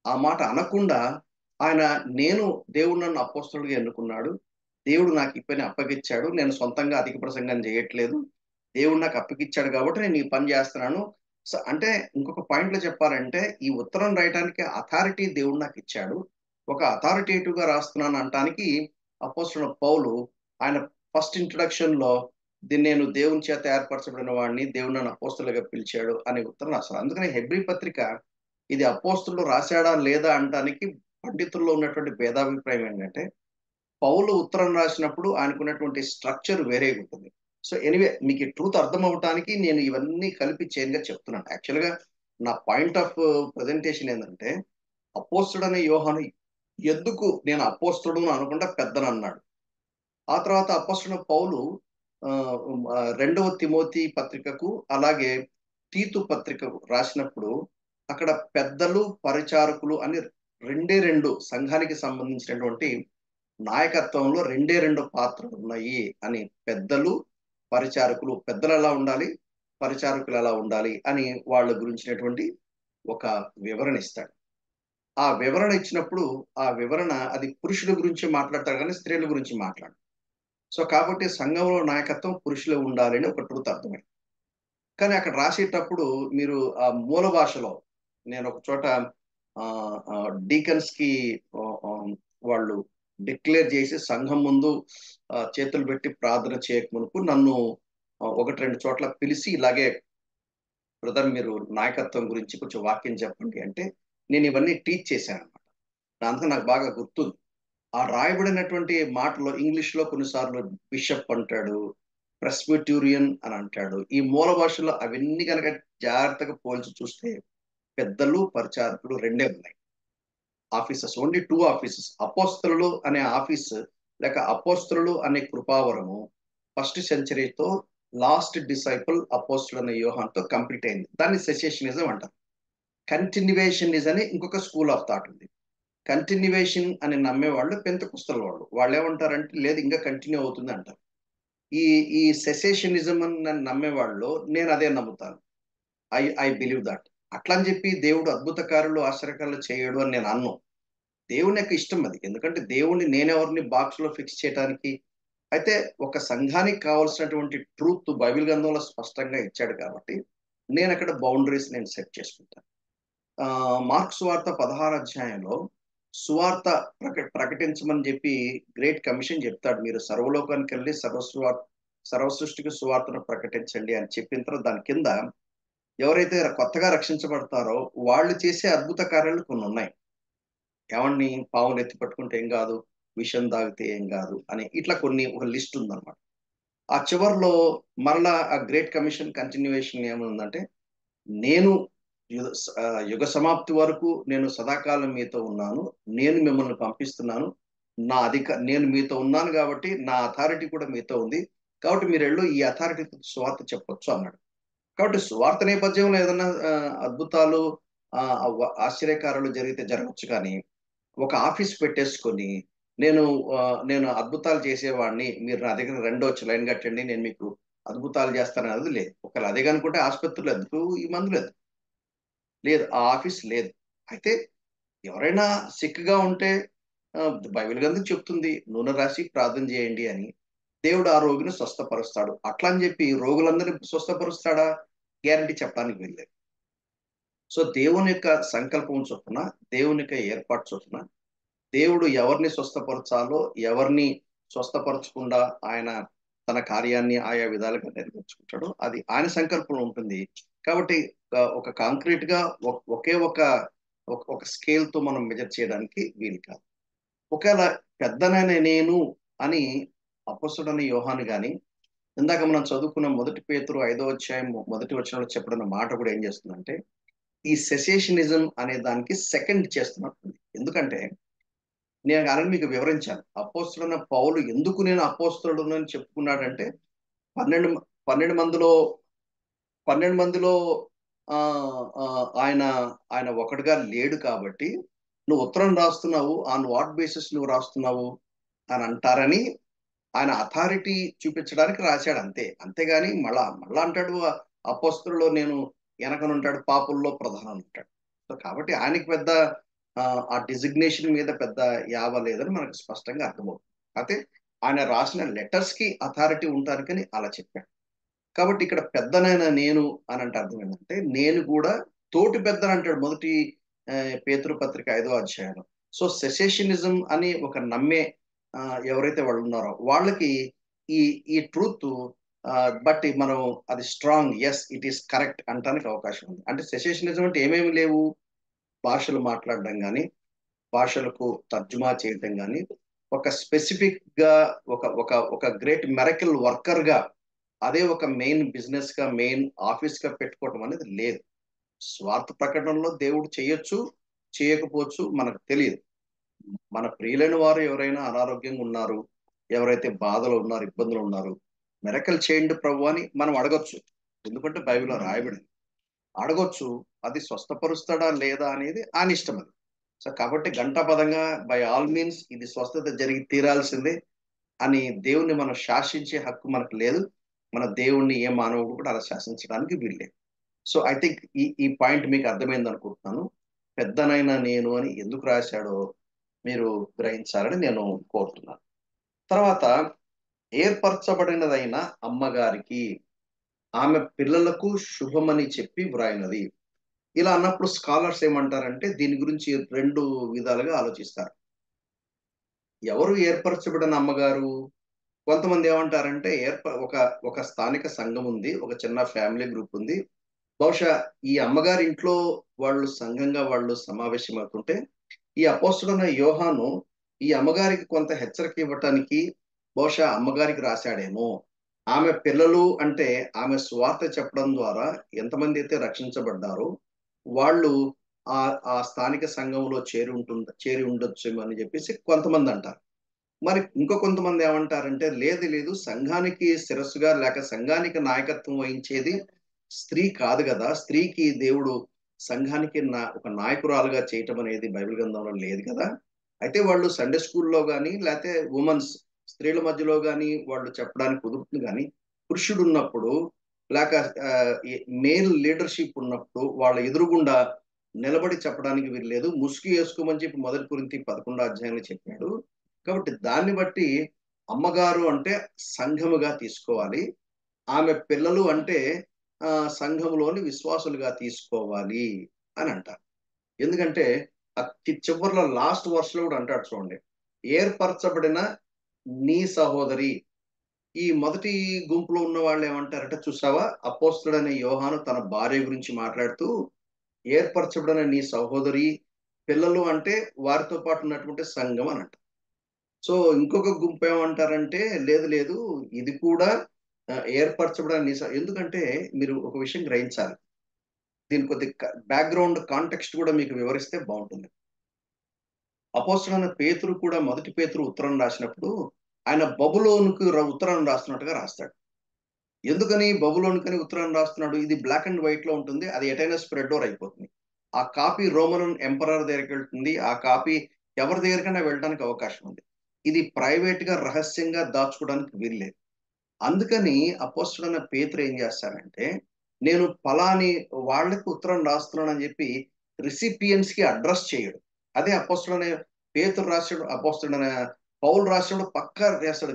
ఆ మాట అనకుండా ఆయన, నేను దేవుడు నన్ను అపోస్తలుడిగా ఎన్నుకున్నాడు, దేవుడు నాకు ఈ పని అప్పగిచ్చాడు, నేను సొంతంగా అధిక ప్రసంగం చేయట్లేదు, దేవుడు నాకు అప్పగిచ్చాడు కాబట్టి నేను ఈ పని చేస్తున్నాను. సో అంటే ఇంకొక పాయింట్లో చెప్పాలంటే, ఈ ఉత్తరం రాయటానికి అథారిటీ దేవుడు నాకు ఇచ్చాడు, ఒక అథారిటేటివ్ గా రాస్తున్నాను అనటానికి అపోస్తలుడైన పౌలు ఆయన ఫస్ట్ ఇంట్రడక్షన్ లో నేను దేవుని చేత ఏర్పరచబడిన వాడిని, దేవుడు నన్ను అపోస్తలుగా పిలిచాడు అనే ఉత్తరం రాస్తారు. అందుకని హెబ్రీ పత్రిక ఇది అపోస్తలుడు రాశాడా లేదా అనడానికి పండితుల్లో ఉన్నటువంటి భేదాభిప్రాయం ఏంటంటే, పౌలు ఉత్తరం రాసినప్పుడు ఆయనకున్నటువంటి స్ట్రక్చర్ వేరే ఉంటుంది. సో ఎనీవే మీకు ఈ ట్రూత్ అర్థం అవటానికి నేను ఇవన్నీ కలిపి చైన్గా చెప్తున్నాను. యాక్చువల్గా నా పాయింట్ ఆఫ్ ప్రజెంటేషన్ ఏంటంటే, అపోస్తుడనే యోహాను ఎందుకు నేను అపోస్తుడు అనుకుంటా పెద్దను అన్నాడు. ఆ తర్వాత అపోస్తుడైన పౌలు ఆ, రెండవ తిమోతి పత్రికకు అలాగే తీతు పత్రికకు రాసినప్పుడు అక్కడ పెద్దలు పరిచారకులు అని రెండు సంఘానికి సంబంధించినటువంటి నాయకత్వంలో రెండు పాత్రలు ఉన్నాయి అని, పెద్దలు పరిచారకులు, పెద్దలు ఎలా ఉండాలి, పరిచారకులు ఎలా ఉండాలి అని వాళ్ళ గురించినటువంటి ఒక వివరణ ఇస్తాడు. ఆ వివరణ ఇచ్చినప్పుడు ఆ వివరణ అది పురుషుల గురించి మాట్లాడతాడు కానీ స్త్రీల గురించి మాట్లాడు. సో కాబట్టి సంఘంలో నాయకత్వం పురుషులే ఉండాలి అని ఒక ట్రూత్ అర్థమైంది. కానీ అక్కడ రాసేటప్పుడు మీరు ఆ మూల భాషలో నేను ఒక చోట డీకన్స్ కి ఆ, ఆ, వాళ్ళు డిక్లేర్ చేసి సంఘం ముందు చేతులు పెట్టి ప్రార్థన చేయక మునుపు నన్ను ఒకటి రెండు చోట్ల పిలిచి ఇలాగే బ్రదర్ మీరు నాయకత్వం గురించి కొంచెం వాక్యం చెప్పండి అంటే నేను ఇవన్నీ టీచ్ చేశాను అనమాట. దాంతో నాకు బాగా గుర్తుంది. ఆ రాయబడినటువంటి మాటలో ఇంగ్లీష్ లో కొన్నిసార్లు బిషప్ అంటాడు, ప్రెస్బిట్యూరియన్ అని అంటాడు. ఈ మూల భాషలో అవన్నీ కనుక జాగ్రత్తగా పోల్చి చూస్తే పెద్దలు పరిచారకులు రెండే ఉన్నాయి. Offices only two offices. అపోస్తలులు అనే ఆఫీస్ లేక అపోస్తలులు అనే కృపావరము ఫస్ట్ సెంచరీతో లాస్ట్ డిసైపుల్ అపోస్తలు అనే యోహాన్తో కంప్లీట్ అయింది. దాన్ని సెసేషనిజం అంటారు. కంటిన్యూవేషనిజం అని ఇంకొక స్కూల్ ఆఫ్ థాట్ ఉంది. కంటిన్యూవేషన్ అని నమ్మేవాళ్ళు పెంతెకొస్తల వాళ్ళు. వాళ్ళు ఏమంటారంటే లేదు ఇంకా కంటిన్యూ అవుతుంది అంటారు. ఈ ఈ సెసేషనిజం అని నమ్మేవాళ్ళు నేను అదే నమ్ముతాను. I believe that. అట్లా అని చెప్పి దేవుడు అద్భుత కార్యాలు ఆశ్చర్యకార్యాలు చేయడు అని నేను అన్ను. దేవుని యొక్క ఇష్టం అది. ఎందుకంటే దేవుణ్ణి నేనెవరిని బాక్స్ లో ఫిక్స్ చేయడానికి, అయితే ఒక సంఘానికి కావాల్సినటువంటి ట్రూత్ బైబిల్ గ్రంథంలో స్పష్టంగా ఇచ్చాడు కాబట్టి నేను అక్కడ బౌండరీస్ నేను సెట్ చేసుకుంటాను. మార్క్స్ వార్త 16 అధ్యాయంలో సువార్త ప్రకటించమని చెప్పి గ్రేట్ కమిషన్ చెప్తాడు. మీరు సర్వలోకానికి వెళ్ళి సర్వసృష్టికి సువార్తను ప్రకటించండి అని చెప్పిన తర్వాత దాని కింద ఎవరైతే కొత్తగా రక్షించబడతారో వాళ్ళు చేసే అద్భుత కార్యాలు కొన్ని ఉన్నాయి. ఏమని, పావులు ఎత్తి పట్టుకుంటే ఏం కాదు, విషం తాగితే ఏం కాదు అని ఇట్లా కొన్ని ఒక లిస్ట్ ఉందన్నమాట. ఆ చివరిలో మరలా ఆ గ్రేట్ కమిషన్ కంటిన్యూయేషన్ ఏముందంటే, నేను యుగ సమాప్తి వరకు నేను సదాకాలం మీతో ఉన్నాను, నేను మిమ్మల్ని పంపిస్తున్నాను, నేను మీతో ఉన్నాను కాబట్టి నా అథారిటీ కూడా మీతో ఉంది, కాబట్టి మీరు వెళ్ళు ఈ అథారిటీతో సువార్త చెప్పొచ్చు అన్నాడు. కాబట్టి సువార్త నేపథ్యంలో ఏదైనా అద్భుతాలు ఆశ్చర్యకారాలు జరిగితే జరగచ్చు. కానీ ఒక ఆఫీస్ పెట్టేసుకొని నేను నేను అద్భుతాలు చేసేవాడిని, మీరు నా దగ్గర వచ్చి లైన్ కట్టండి నేను మీకు అద్భుతాలు చేస్తాను అనేది లేదు. ఒకవేళ అదే కనుకుంటే ఆసుపత్రులు ఎందుకు, ఈ మందులు ఎందుకు, లేదు, ఆ ఆఫీస్ లేదు. అయితే ఎవరైనా సిక్గా ఉంటే బైబిల్ గ్రంథం చెప్తుంది నూనె రాసి ప్రార్థన చేయండి అని, దేవుడు ఆ రోగిని స్వస్థపరుస్తాడు. అట్లా అని చెప్పి రోగులందరినీ స్వస్థపరుస్తాడా, గ్యారంటీ చెప్పడానికి వెళ్ళలేదు. సో దేవుని యొక్క సంకల్పం చొప్పున, దేవుని యొక్క ఏర్పాటు చొప్పున దేవుడు ఎవరిని స్వస్థపరచాలో ఎవరిని స్వస్థపరచకుండా ఆయన తన కార్యాన్ని ఆయా విధాలుగా నెరవేర్చుకుంటాడో అది ఆయన సంకల్పంలో ఉంటుంది. కాబట్టి ఒక కాంక్రీట్ గా ఒకే ఒక స్కేల్ తో మనం మెజర్ చేయడానికి వీలు కాదు. ఒకవేళ పెద్దనైన నేను అని అపొస్తలుడైన యోహాను గాని, ఇందాక మనం చదువుకున్న 1 పేతురు 5వ అధ్యాయం 1వ వచనంలో చెప్పబడిన మాట కూడా ఏం చేస్తుందంటే, ఈ సెసేషనిజం అనే దానికి సెకండ్ చేస్తున్నట్టుంది. ఎందుకంటే నేను ఆల్రెడీ మీకు వివరించాను. అపోస్తలుడైన పౌలు ఎందుకు నేను అపోస్తలుడు అని చెప్పుకున్నాడంటే, 12 12 మందిలో 12 మందిలో ఆ, ఆ, ఆయన ఆయన ఒకటిగా లేడు కాబట్టి నువ్వు ఉత్తరం రాస్తున్నావు, ఆన్ వాట్ బేసిస్ నువ్వు రాస్తున్నావు అని అంటారని ఆయన అథారిటీ చూపించడానికి రాశాడు అంతే. అంతేగాని మళ్ళా మళ్ళా అంటాడు అపోస్తలులో నేను వెనకనుంటాడు, పాపుల్లో ప్రధానం ఉంటాడు. సో కాబట్టి ఆయనకి పెద్ద ఆ డిజిగ్నేషన్ మీద పెద్ద యావ లేదని మనకు స్పష్టంగా అర్థమవుతుంది. అయితే ఆయన రాసిన లెటర్స్ కి అథారిటీ ఉంటానికని అలా చెప్పాడు. కాబట్టి ఇక్కడ పెద్దనైనా నేను అని అంటే అర్థం ఏంటంటే, నేను కూడా తోటి పెద్దను అంటాడు పేతురు పత్రిక 5వ అధ్యాయంలో. సో సెసేషనిజం అని ఒక నమ్మే ఎవరైతే వాళ్ళు ఉన్నారో వాళ్ళకి ఈ ఈ ట్రూత్ బట్టి మనం అది strong, yes it is correct అంటానికి అవకాశం ఉంది. అంటే సెసేషనిజం అంటే ఏమేమి లేవు, భాషలు మాట్లాడడం కానీ, భాషలకు తర్జుమా చేయటం కానీ, ఒక స్పెసిఫిక్ గా ఒక ఒక ఒక గ్రేట్ మెరకల్ వర్కర్ గా అదే ఒక మెయిన్ బిజినెస్ గా మెయిన్ ఆఫీస్ గా పెట్టుకోవటం అనేది లేదు. స్వార్థ ప్రకటనలో దేవుడు చేయొచ్చు, చేయకపోవచ్చు, మనకు తెలియదు. మన ప్రియులైన వారు ఎవరైనా అనారోగ్యంగా ఉన్నారు, ఎవరైతే బాధలు ఉన్నారు, ఇబ్బందులు ఉన్నారు, మెరకల్ చేయండి ప్రభు అని మనం అడగొచ్చు. ఎందుకంటే బైబిల్లో రాయబడింది, అడగొచ్చు. అది స్వస్థపరుస్తాడా లేదా అనేది ఆయన ఇష్టం అది. సో కాబట్టి గంటాపదంగా బై ఆల్ మీన్స్ ఇది స్వస్థత జరిగి తీరాల్సిందే అని దేవుణ్ణి మనం శాసించే హక్కు మనకు లేదు. మన దేవుణ్ణి ఏ మానవుడు కూడా అలా శాసించడానికి వీల్లేదు. సో ఐ థింక్ ఈ పాయింట్ మీకు అర్థమైంది అనుకుంటున్నాను. పెద్దనైనా నేను అని ఎందుకు రాశాడో మీరు గ్రహించాలని నేను కోరుతున్నాను. తర్వాత ఏర్పరచబడినదైన అమ్మగారికి ఆమె పిల్లలకు శుభమని చెప్పి వ్రాయినది. ఇలా అన్నప్పుడు స్కాలర్స్ ఏమంటారంటే దీని గురించి రెండు విధాలుగా ఆలోచిస్తారు. ఎవరు ఏర్పరచబడిన అమ్మగారు? కొంతమంది ఏమంటారంటే ఒక ఒక స్థానిక సంఘం ఉంది, ఒక చిన్న ఫ్యామిలీ గ్రూప్ ఉంది. బహుశా ఈ అమ్మగారి ఇంట్లో వాళ్ళు సంఘంగా వాళ్ళు సమావేశమవుతుంటే ఈ అపోస్తుడైన యోహాను ఈ అమ్మగారికి కొంత హెచ్చరిక ఇవ్వటానికి బహుశా అమ్మగారికి రాశాడేమో. ఆమె పిల్లలు అంటే ఆమె సువార్త చెప్పడం ద్వారా ఎంతమంది అయితే రక్షించబడ్డారో వాళ్ళు ఆ ఆ స్థానిక సంఘంలో చేరి ఉండొచ్చు అని చెప్పేసి కొంతమంది అంటారు. మరి ఇంకో కొంతమంది ఏమంటారంటే లేదు లేదు, సంఘానికి శిరస్సుగా లేక సంఘానికి నాయకత్వం వహించేది స్త్రీ కాదు కదా, స్త్రీకి దేవుడు సంఘానికి ఒక నాయకురాలుగా చేయటం అనేది బైబిల్ గ్రంథంలో లేదు కదా. అయితే వాళ్ళు సండే స్కూల్లో కానీ లేకపోతే ఉమెన్స్ స్త్రీల మధ్యలో కానీ వాళ్ళు చెప్పడానికి కుదురుతుంది. కానీ పురుషుడు ఉన్నప్పుడు లేక మేల్ లీడర్షిప్ ఉన్నప్పుడు వాళ్ళ ఎదురుగుండా నిలబడి చెప్పడానికి వీల్లేదు. ముసుగు వేసుకోమని చెప్పి 1 కొరింథీ 11 అధ్యాయంలో చెప్పాడు. కాబట్టి దాన్ని బట్టి అమ్మగారు అంటే సంఘముగా తీసుకోవాలి, ఆమె పిల్లలు అంటే సంఘములోని విశ్వాసులుగా తీసుకోవాలి అని అంటారు. ఎందుకంటే చివరిలో లాస్ట్ వర్స్ లో కూడా అంటాడు చూడండి, ఏర్పరచబడిన నీ సహోదరి. ఈ మొదటి గుంపులో ఉన్న వాళ్ళు ఏమంటారంటే చూసావా, అపోస్తుడైన యోహాను తన భార్య గురించి మాట్లాడుతూ ఏర్పరచబడిన నీ సహోదరి, పిల్లలు అంటే వారితో పాటు ఉన్నటువంటి సంఘం అని అంటారు. సో ఇంకొక గుంపు ఏమంటారంటే లేదు లేదు, ఇది కూడా ఏర్పరచబడిన ఎందుకంటే మీరు ఒక విషయం గ్రహించాలి. దీని కొద్ది బ్యాక్గ్రౌండ్ కాంటెక్స్ట్ కూడా మీకు వివరిస్తే బాగుంటుంది. అపోస్తలుడైన పేతురు కూడా మొదటి పేతురు ఉత్తరం రాసినప్పుడు ఆయన బబులోనుకు ఉత్తరం రాస్తున్నట్టుగా రాస్తాడు. ఎందుకని బబులోనికని ఉత్తరం రాస్తున్నాడు? ఇది బ్లాక్ అండ్ వైట్ లో ఉంటుంది, అది ఎటైనా స్ప్రెడ్ ఓవర్ అయిపోతుంది. ఆ కాపీ రోమన్ ఎంపరర్ దగ్గరికి వెళ్తుంది, ఆ కాపీ ఎవరి దగ్గరికైనా వెళ్ళడానికి అవకాశం ఉంది. ఇది ప్రైవేట్ గా రహస్యంగా దాచుకోవడానికి వీల్లేదు. అందుకని అపోస్తలుడైన పేతురు ఏం చేస్తారంటే నేను పలాని వాళ్ళకి ఉత్తరం రాస్తున్నానని చెప్పి రిసిపియన్స్ కి అడ్రస్ చేయడు. అదే అపోస్తలుడైన పేతురు రాశాడు, అపోస్తలుడైన పౌలు రాశాడు, పక్కా రాస్తాడు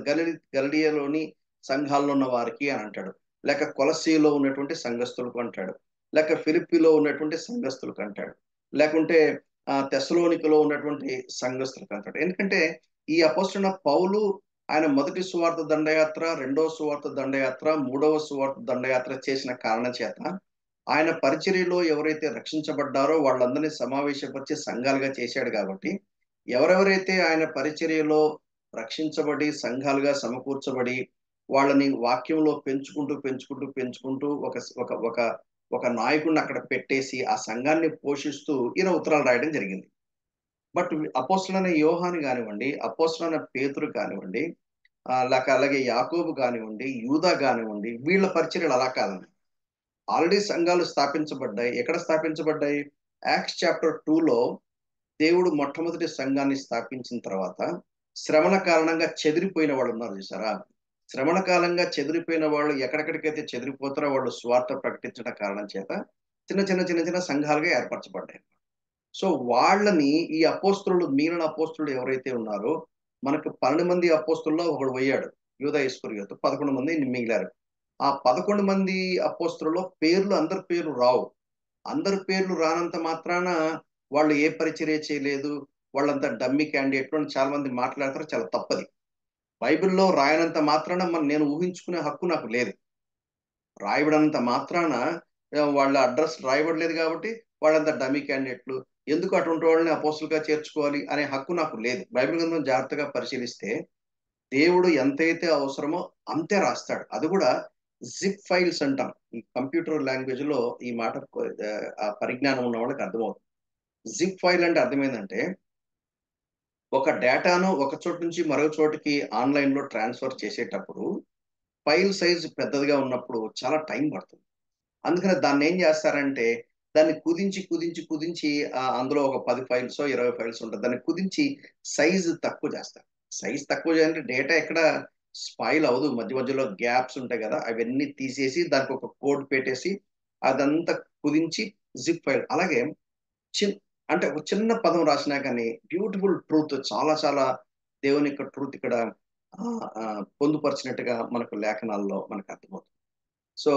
గలిలియలోని సంఘాల్లో ఉన్న వారికి అని అంటాడు, లేక కొలసీలో ఉన్నటువంటి సంఘస్థులకు అంటాడు, లేక ఫిలిప్పీలో ఉన్నటువంటి సంఘస్థులకు అంటాడు, లేకుంటే తెస్సలోనికలో ఉన్నటువంటి సంఘస్థులకు అంటాడు. ఎందుకంటే ఈ అపోస్తలుడైన పౌలు ఆయన మొదటి సువార్త దండయాత్ర, రెండవ సువార్త దండయాత్ర, మూడవ సువార్త దండయాత్ర చేసిన కారణం చేత ఆయన పరిచర్యలో ఎవరైతే రక్షించబడ్డారో వాళ్ళందరినీ సమావేశపరిచి సంఘాలుగా చేశాడు. కాబట్టి ఎవరెవరైతే ఆయన పరిచర్యలో రక్షించబడి సంఘాలుగా సమకూర్చబడి వాళ్ళని వాక్యంలో పెంచుకుంటూ పెంచుకుంటూ పెంచుకుంటూ ఒక ఒక ఒక ఒక నాయకుడిని అక్కడ పెట్టేసి ఆ సంఘాన్ని పోషిస్తూ ఈయన ఉత్తరాలు రాయడం జరిగింది. బట్ అపోస్తలుడైన యోహాను కానివ్వండి, అపోస్తలుడైన పేతురు కానివ్వండి, లేక అలాగే యాకోబు కానివ్వండి, యూదా కానివ్వండి, వీళ్ళ పరిచర్యలు అలా కాదండి. ఆల్రెడీ సంఘాలు స్థాపించబడ్డాయి. ఎక్కడ స్థాపించబడ్డాయి? యాక్ట్స్ చాప్టర్ 2లో దేవుడు మొట్టమొదటి సంఘాన్ని స్థాపించిన తర్వాత శ్రమల కారణంగా చెదిరిపోయిన వాళ్ళు ఉన్నారు చూసారా. శ్రమల కాలంగా చెదిరిపోయిన వాళ్ళు ఎక్కడెక్కడికైతే చెదిరిపోతారో వాళ్ళు స్వార్థ ప్రకటించడం కారణం చేత చిన్న చిన్న చిన్న చిన్న సంఘాలుగా ఏర్పరచబడ్డాయి. సో వాళ్ళని ఈ అపోస్తులు, మిగిలిన అపోస్తులు ఎవరైతే ఉన్నారో మనకు 12 మంది అపోస్తుల్లో ఒకడు పోయాడు, యూదా ఇస్కరియోతు. 11 మంది మిగిలారు. ఆ 11 మంది అపోస్తులలో పేర్లు అందరి పేర్లు రావు. అందరి పేర్లు రానంత మాత్రాన వాళ్ళు ఏ పరిచర్య చేయలేదు, వాళ్ళంతా డమ్మీ క్యాండిడేట్లు అని చాలా మంది మాట్లాడతారు. చాలా తప్పది. బైబిల్‌లో రాయనంత మాత్రాన నేను ఊహించుకునే హక్కు నాకు లేదు. రాయబడనంత మాత్రాన వాళ్ళ అడ్రస్ రాయబడలేదు కాబట్టి వాళ్ళంతా డమ్మీ క్యాండిడేట్లు. ఎందుకు అటువంటి వాళ్ళని అపోస్తలుగా చేర్చుకోవాలి అనే హక్కు నాకు లేదు. బైబిల్ గ్రంథం జాగ్రత్తగా పరిశీలిస్తే దేవుడు ఎంతైతే అవసరమో అంతే రాస్తాడు. అది కూడా జిప్ ఫైల్స్ అంటాం. ఈ కంప్యూటర్ లాంగ్వేజ్‌లో ఈ మాట ఆ పరిజ్ఞానం ఉన్న వాళ్ళకి అర్థమవుతుంది. జిప్ ఫైల్ అంటే అర్థమైందంటే ఒక డేటాను ఒక చోటు నుంచి మరో చోటికి ఆన్‌లైన్‌లో ట్రాన్స్‌ఫర్ చేసేటప్పుడు ఫైల్ సైజ్ పెద్దదిగా ఉన్నప్పుడు చాలా టైం పడుతుంది. అందుకని దాన్నేం జేస్తారంటే, దాన్ని కుదించి అందులో ఒక 10 ఫైల్సో, 20 ఫైల్స్ ఉంటది. దాన్ని కుదించి సైజ్ తక్కువ జేస్తారు. సైజ్ తక్కువ జేయాలంటే డేటా ఎక్కడ స్పాయిల్ అవ్వదు. మధ్య మధ్యలో గ్యాప్స్ ఉంటాయి గదా! అవన్నీ తీసేసి దానికొక కోడ్ పెట్టేసి అదంతా కుదించి జిప్ ఫైల్ అలాగే చిన్ అంటే ఒక చిన్న పదం రాసినా గాని బ్యూటిఫుల్ ట్రూత్ చాలా చాలా దేవుని యొక్క ట్రూత్ ఇక్కడ పొందుపరిచినట్టుగా మనకు లేఖనాల్లో మనకు అర్థమవుతుంది. సో,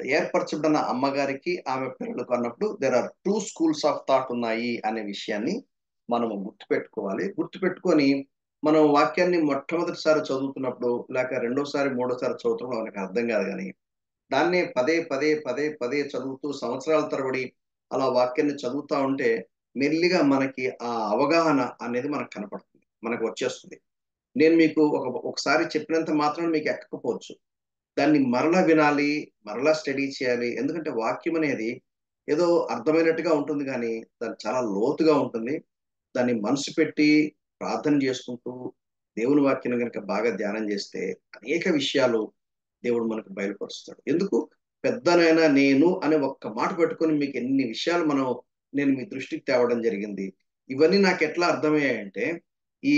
ఏర్పరచబడిన అమ్మగారికి, ఆమె పిల్లలకు అన్నప్పుడు there are 2 schools of thought ఉన్నాయి అనే విషయాన్ని మనము గుర్తుపెట్టుకోవాలి. గుర్తుపెట్టుకొని మనం వాక్యాన్ని మొట్టమొదటిసారి చదువుతున్నప్పుడు, లేక రెండోసారి, మూడోసారి చదువుతున్నప్పుడు మనకు అర్థం కాదు గానీ, దాన్నే పదే చదువుతూ సంవత్సరాల తరబడి అలా వాక్యాన్ని చదువుతా ఉంటే, మెల్లిగా మనకి ఆ అవగాహన అనేది మనకు కనపడుతుంది. మనకు వచ్చేస్తుంది. నేను మీకు ఒకసారి చెప్పినంత మాత్రాన మీకు ఎక్కకపోవచ్చు. దాన్ని మరలా వినాలి, మరలా స్టడీ చేయాలి. ఎందుకంటే వాక్యం అనేది ఏదో అర్థమైనట్టుగా ఉంటుంది గానీ, దాన్ని చాలా లోతుగా ఉంటుంది. దాన్ని మనసు పెట్టి ప్రార్థన చేసుకుంటూ, దేవుని వాక్యాన్ని గనుక బాగా ధ్యానం చేస్తే అనేక విషయాలు దేవుడు మనకు బయలుపరుస్తాడు. ఎందుకు? పెద్దనైన నేను అనే ఒక్క మాట పెట్టుకొని మీకు ఎన్ని విషయాలు నేను మీ దృష్టికి తేవడం జరిగింది. ఇవన్నీ నాకెట్లా అర్థమయ్యాయంటే, ఈ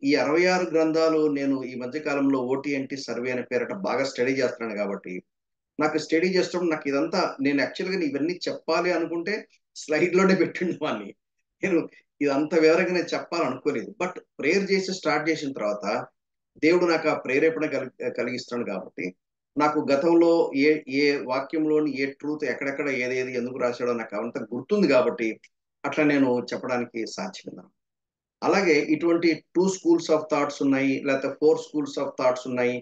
ఈ 66 గ్రంథాలు నేను ఈ మధ్య కాలంలో ఓటీఎన్టీ సర్వే అనే పేరిట బాగా స్టడీ చేస్తున్నాను కాబట్టి, నాకు స్టడీ చేసేటప్పుడు నాకు ఇదంతా నేను యాక్చువల్‌గా ఇవన్నీ చెప్పాలి అనుకుంటే స్లైడ్‌లోనే పెట్టుండేవాడిని. నేను ఇదంత వివరంగా నేను చెప్పాలనుకోలేదు. బట్ ప్రేయర్ చేసి స్టార్ట్ చేసిన తర్వాత దేవుడు నాకు ఆ ప్రేరేపణ కలిగిస్తున్నాడు కాబట్టి, నాకు గతంలో ఏ ఏ వాక్యంలోని ఏ ట్రూత్ ఎక్కడెక్కడ ఏదేది ఎందుకు రాశాడో నాకు అవంతా గుర్తుంది కాబట్టి, అట్లా నేను చెప్పడానికి సాధ్యమైంది. అలాగే ఇటువంటి 2 స్కూల్స్ ఆఫ్ థాట్స్ ఉన్నాయి. లేకపోతే 4 స్కూల్స్ ఆఫ్ థాట్స్ ఉన్నాయి.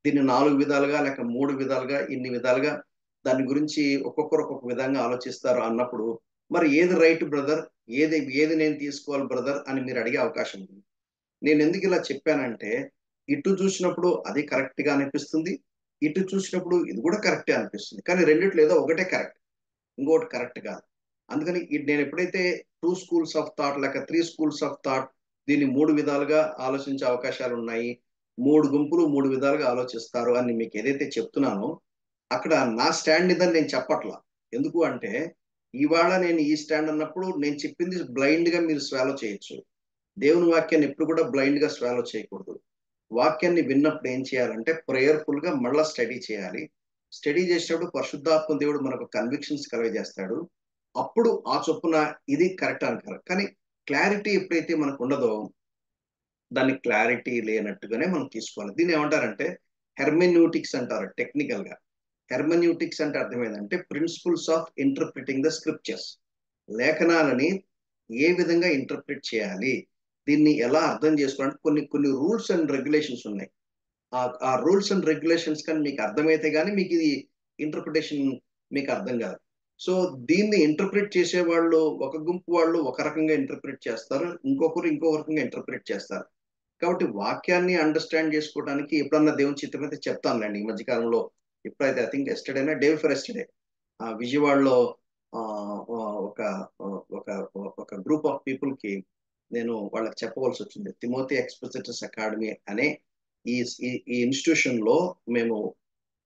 దీన్ని 4 విధాలుగా లేక 3 విధాలుగా ఇన్ని విధాలుగా దాని గురించి ఒక్కొక్కరు ఒక్కొక్క విధంగా ఆలోచిస్తారు అన్నప్పుడు, మరి ఏది రైట్ బ్రదర్? ఏది నేను తీసుకోవాలి బ్రదర్? అని మీరు అడిగే అవకాశం ఉంది. నేనెందుకు ఇలా చెప్పానంటే, ఇటు చూసినప్పుడు అది కరెక్ట్‌గా అనిపిస్తుంది. ఇటు చూసినప్పుడు ఇది కూడా కరెక్టే అనిపిస్తుంది. కానీ రెండిట్లో ఏదో ఒకటే కరెక్ట్. ఇంకోటి కరెక్ట్ కాదు. అందుకని నేను ఎప్పుడైతే 2 స్కూల్స్ ఆఫ్ థాట్ లేక 3 స్కూల్స్ ఆఫ్ థాట్ దీన్ని 3 విధాలుగా ఆలోచించే అవకాశాలున్నాయి. 3 గుంపులు 3 విధాలుగా ఆలోచిస్తారు అని మీకు ఏదైతే చెప్తున్నానో, అక్కడ నా స్టాండ్ ఇదని నేను చెప్పట్లా. ఎందుకు అంటే, ఇవాళ నేను ఈ స్టాండ్ అన్నప్పుడు నేను చెప్పింది బ్లైండ్‌గా మీరు స్వాలో చేయొచ్చు. దేవుని వాక్యాన్ని ఎప్పుడు కూడా బ్లైండ్‌గా స్వాలో చేయకూడదు. వాక్యాన్ని విన్నప్పుడు ఏం చేయాలంటే ప్రేయర్‌ఫుల్‌గా మళ్ళా స్టడీ చేయాలి. స్టడీ చేసేటప్పుడు పరిశుద్ధాత్మ దేవుడు మనకు కన్విక్షన్స్ కలుగజేస్తాడు. అప్పుడు ఆ చొప్పున ఇది కరెక్ట్ అంటారు. కానీ క్లారిటీ ఎప్పుడైతే మనకు ఉండదో, దాన్ని క్లారిటీ లేనట్టుగానే మనం తీసుకోవాలి. దీన్ని ఏమంటారంటే హెర్మెన్యూటిక్స్ అంటారు టెక్నికల్‌గా. హెర్మెన్యూటిక్స్ అంటే అర్థం ఏందంటే principles of interpreting the scriptures. లేఖనాలని ఏ విధంగా ఇంటర్ప్రిట్ చేయాలి? దీన్ని ఎలా అర్థం చేసుకోవాలంటే కొన్ని కొన్ని రూల్స్ అండ్ రెగ్యులేషన్స్ ఉన్నాయి. ఆ రూల్స్ అండ్ రెగ్యులేషన్స్ కానీ మీకు అర్థమైతే గాని మీకు ఇది ఇంటర్ప్రిటేషన్ మీకు అర్థం కాదు. సో దీన్ని ఇంటర్ప్రిట్ చేసేవాళ్ళు ఒక గుంపు వాళ్ళు ఒక రకంగా ఇంటర్ప్రిట్ చేస్తారు. ఇంకొకరు ఇంకో రకంగా ఇంటర్ప్రిట్ చేస్తారు. కాబట్టి వాక్యాన్ని అండర్‌స్టాండ్ చేసుకోవడానికి ఎప్పుడన్నా దేవుని చిత్తమైతే చెప్తానులెండి. ఈ మధ్య కాలంలో ఎప్పుడైతే ఐ థింక్ యెస్టర్‌డేనా డే బిఫోర్ యెస్టర్‌డే విజయవాడలో ఆహ్, ఆహ్, ఒక ఒక ఒక గ్రూప్ ఆఫ్ పీపుల్‌కి నేను వాళ్ళకి చెప్పవలసొచ్చింది. తిమోతి ఎక్స్‌పోజిటర్స్ అకాడమీ అనే ఈ ఈ ఇన్‌స్టిట్యూషన్‌లో మేము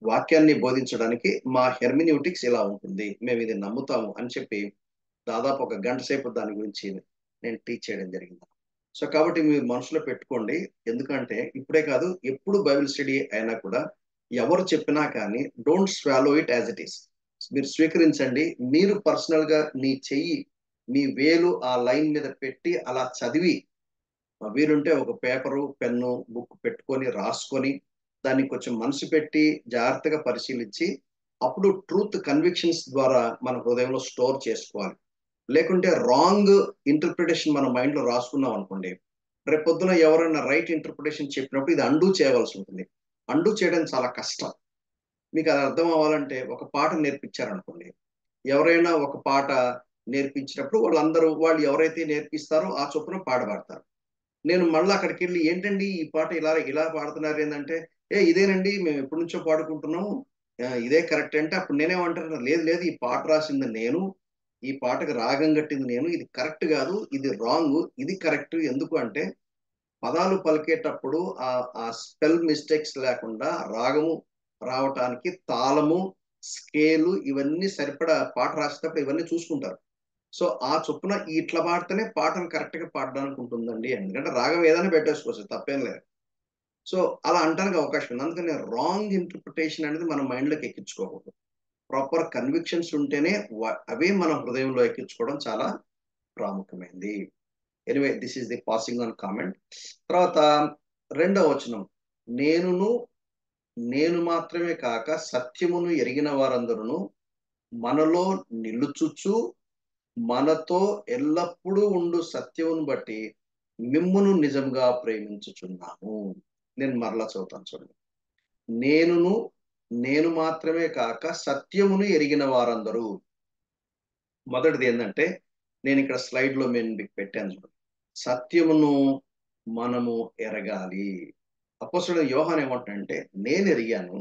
వాక్యాన్ని బోధించడానికి మా హెర్మెన్యూటిక్స్ ఇలా ఉంటుంది. మేము ఇది నమ్ముతాము అని చెప్పి దాదాపు ఒక గంట సేపు దాని గురించి నేను టీచ్ చేయడం జరిగింది. సో, కాబట్టి మీరు మనసులో పెట్టుకోండి. ఎందుకంటే ఇప్పుడే కాదు ఎప్పుడు బైబిల్ స్టడీ అయినా కూడా ఎవరు చెప్పినా కానీ don't swallow it as it is. మీరు స్వీకరించండి. మీరు పర్సనల్‌గా మీ చెయ్యి, మీ వేలు ఆ లైన్ మీద పెట్టి అలా చదివి వీలుంటే ఒక పేపరు, పెన్ను, బుక్ పెట్టుకొని రాసుకొని దాన్ని కొంచెం మనసు పెట్టి జాగ్రత్తగా పరిశీలించి అప్పుడు ట్రూత్ కన్విక్షన్స్ ద్వారా మన హృదయంలో స్టోర్ చేసుకోవాలి. లేకుంటే రాంగ్ ఇంటర్ప్రిటేషన్ మన మైండ్ లో రాసుకున్నాం అనుకోండి, రేపు పొద్దున ఎవరైనా రైట్ ఇంటర్ప్రిటేషన్ చెప్పినప్పుడు ఇది అండూ చేయవలసి ఉంటుంది. అండూ చేయడం చాలా కష్టం. మీకు అది అర్థం అవ్వాలంటే ఒక పాట నేర్పించారనుకోండి, ఎవరైనా ఒక పాట నేర్పించినప్పుడు వాళ్ళు ఎవరైతే నేర్పిస్తారో ఆ చొప్పున పాట పాడతారు. నేను మళ్ళీ అక్కడికి వెళ్ళి ఏంటండి ఈ పాట ఇలా ఇలా పాడుతున్నారు ఏంటంటే, ఇదేనండి మేము ఎప్పటి నుంచో పాడుకుంటున్నాం, ఇదే కరెక్ట్ అంటే అప్పుడు నేనేమంటాను, లేదు లేదు ఈ పాట రాసింది నేను, ఈ పాటకు రాగం కట్టింది నేను, ఇది కరెక్ట్ కాదు, ఇది రాంగ్, ఇది కరెక్ట్. ఎందుకు అంటే పదాలు పలికేటప్పుడు ఆ ఆ స్పెల్ మిస్టేక్స్ లేకుండా రాగము రావటానికి తాళము, స్కేలు ఇవన్నీ సరిపడా పాట రాసేటప్పుడు ఇవన్నీ చూసుకుంటారు. సో ఆ చొప్పున ఇట్లా పాడితేనే పాటను కరెక్ట్ గా పాడడానికి ఉంటుందండి. ఎందుకంటే రాగం ఏదైనా పెట్టేసుకోవచ్చు, తప్పేం లేదు. సో అలా అంటానికి అవకాశం ఉంది. అందుకని రాంగ్ ఇంటర్ప్రిటేషన్ అనేది మన మైండ్ లోకి ఎక్కించుకోకూడదు. ప్రాపర్ కన్విక్షన్స్ ఉంటేనే అవే మన హృదయంలో ఎక్కించుకోవడం చాలా ప్రాముఖ్యమైనది. Anyway this is the passing on comment. తర్వాత రెండవ వచనం, నేనును నేను మాత్రమే కాక సత్యమును ఎరిగిన వారందరూ మనలో నిలుచుచు మనతో ఎల్లప్పుడూ ఉండు సత్యమును బట్టి మిమ్మును నిజంగా ప్రేమించుచున్నాము. నేను మరలా చదువుతాను చూడండి. నేనును నేను మాత్రమే కాక సత్యమును ఎరిగిన వారందరూ. మొదటిది ఏంటంటే, నేను ఇక్కడ స్లైడ్ లో నేను మీకు పెట్టాను చూడండి. సత్యమును మనము ఎరగాలి. అపోస్తలుడైన యోహాను ఏమంటాడంటే, నేను ఎరిగాను,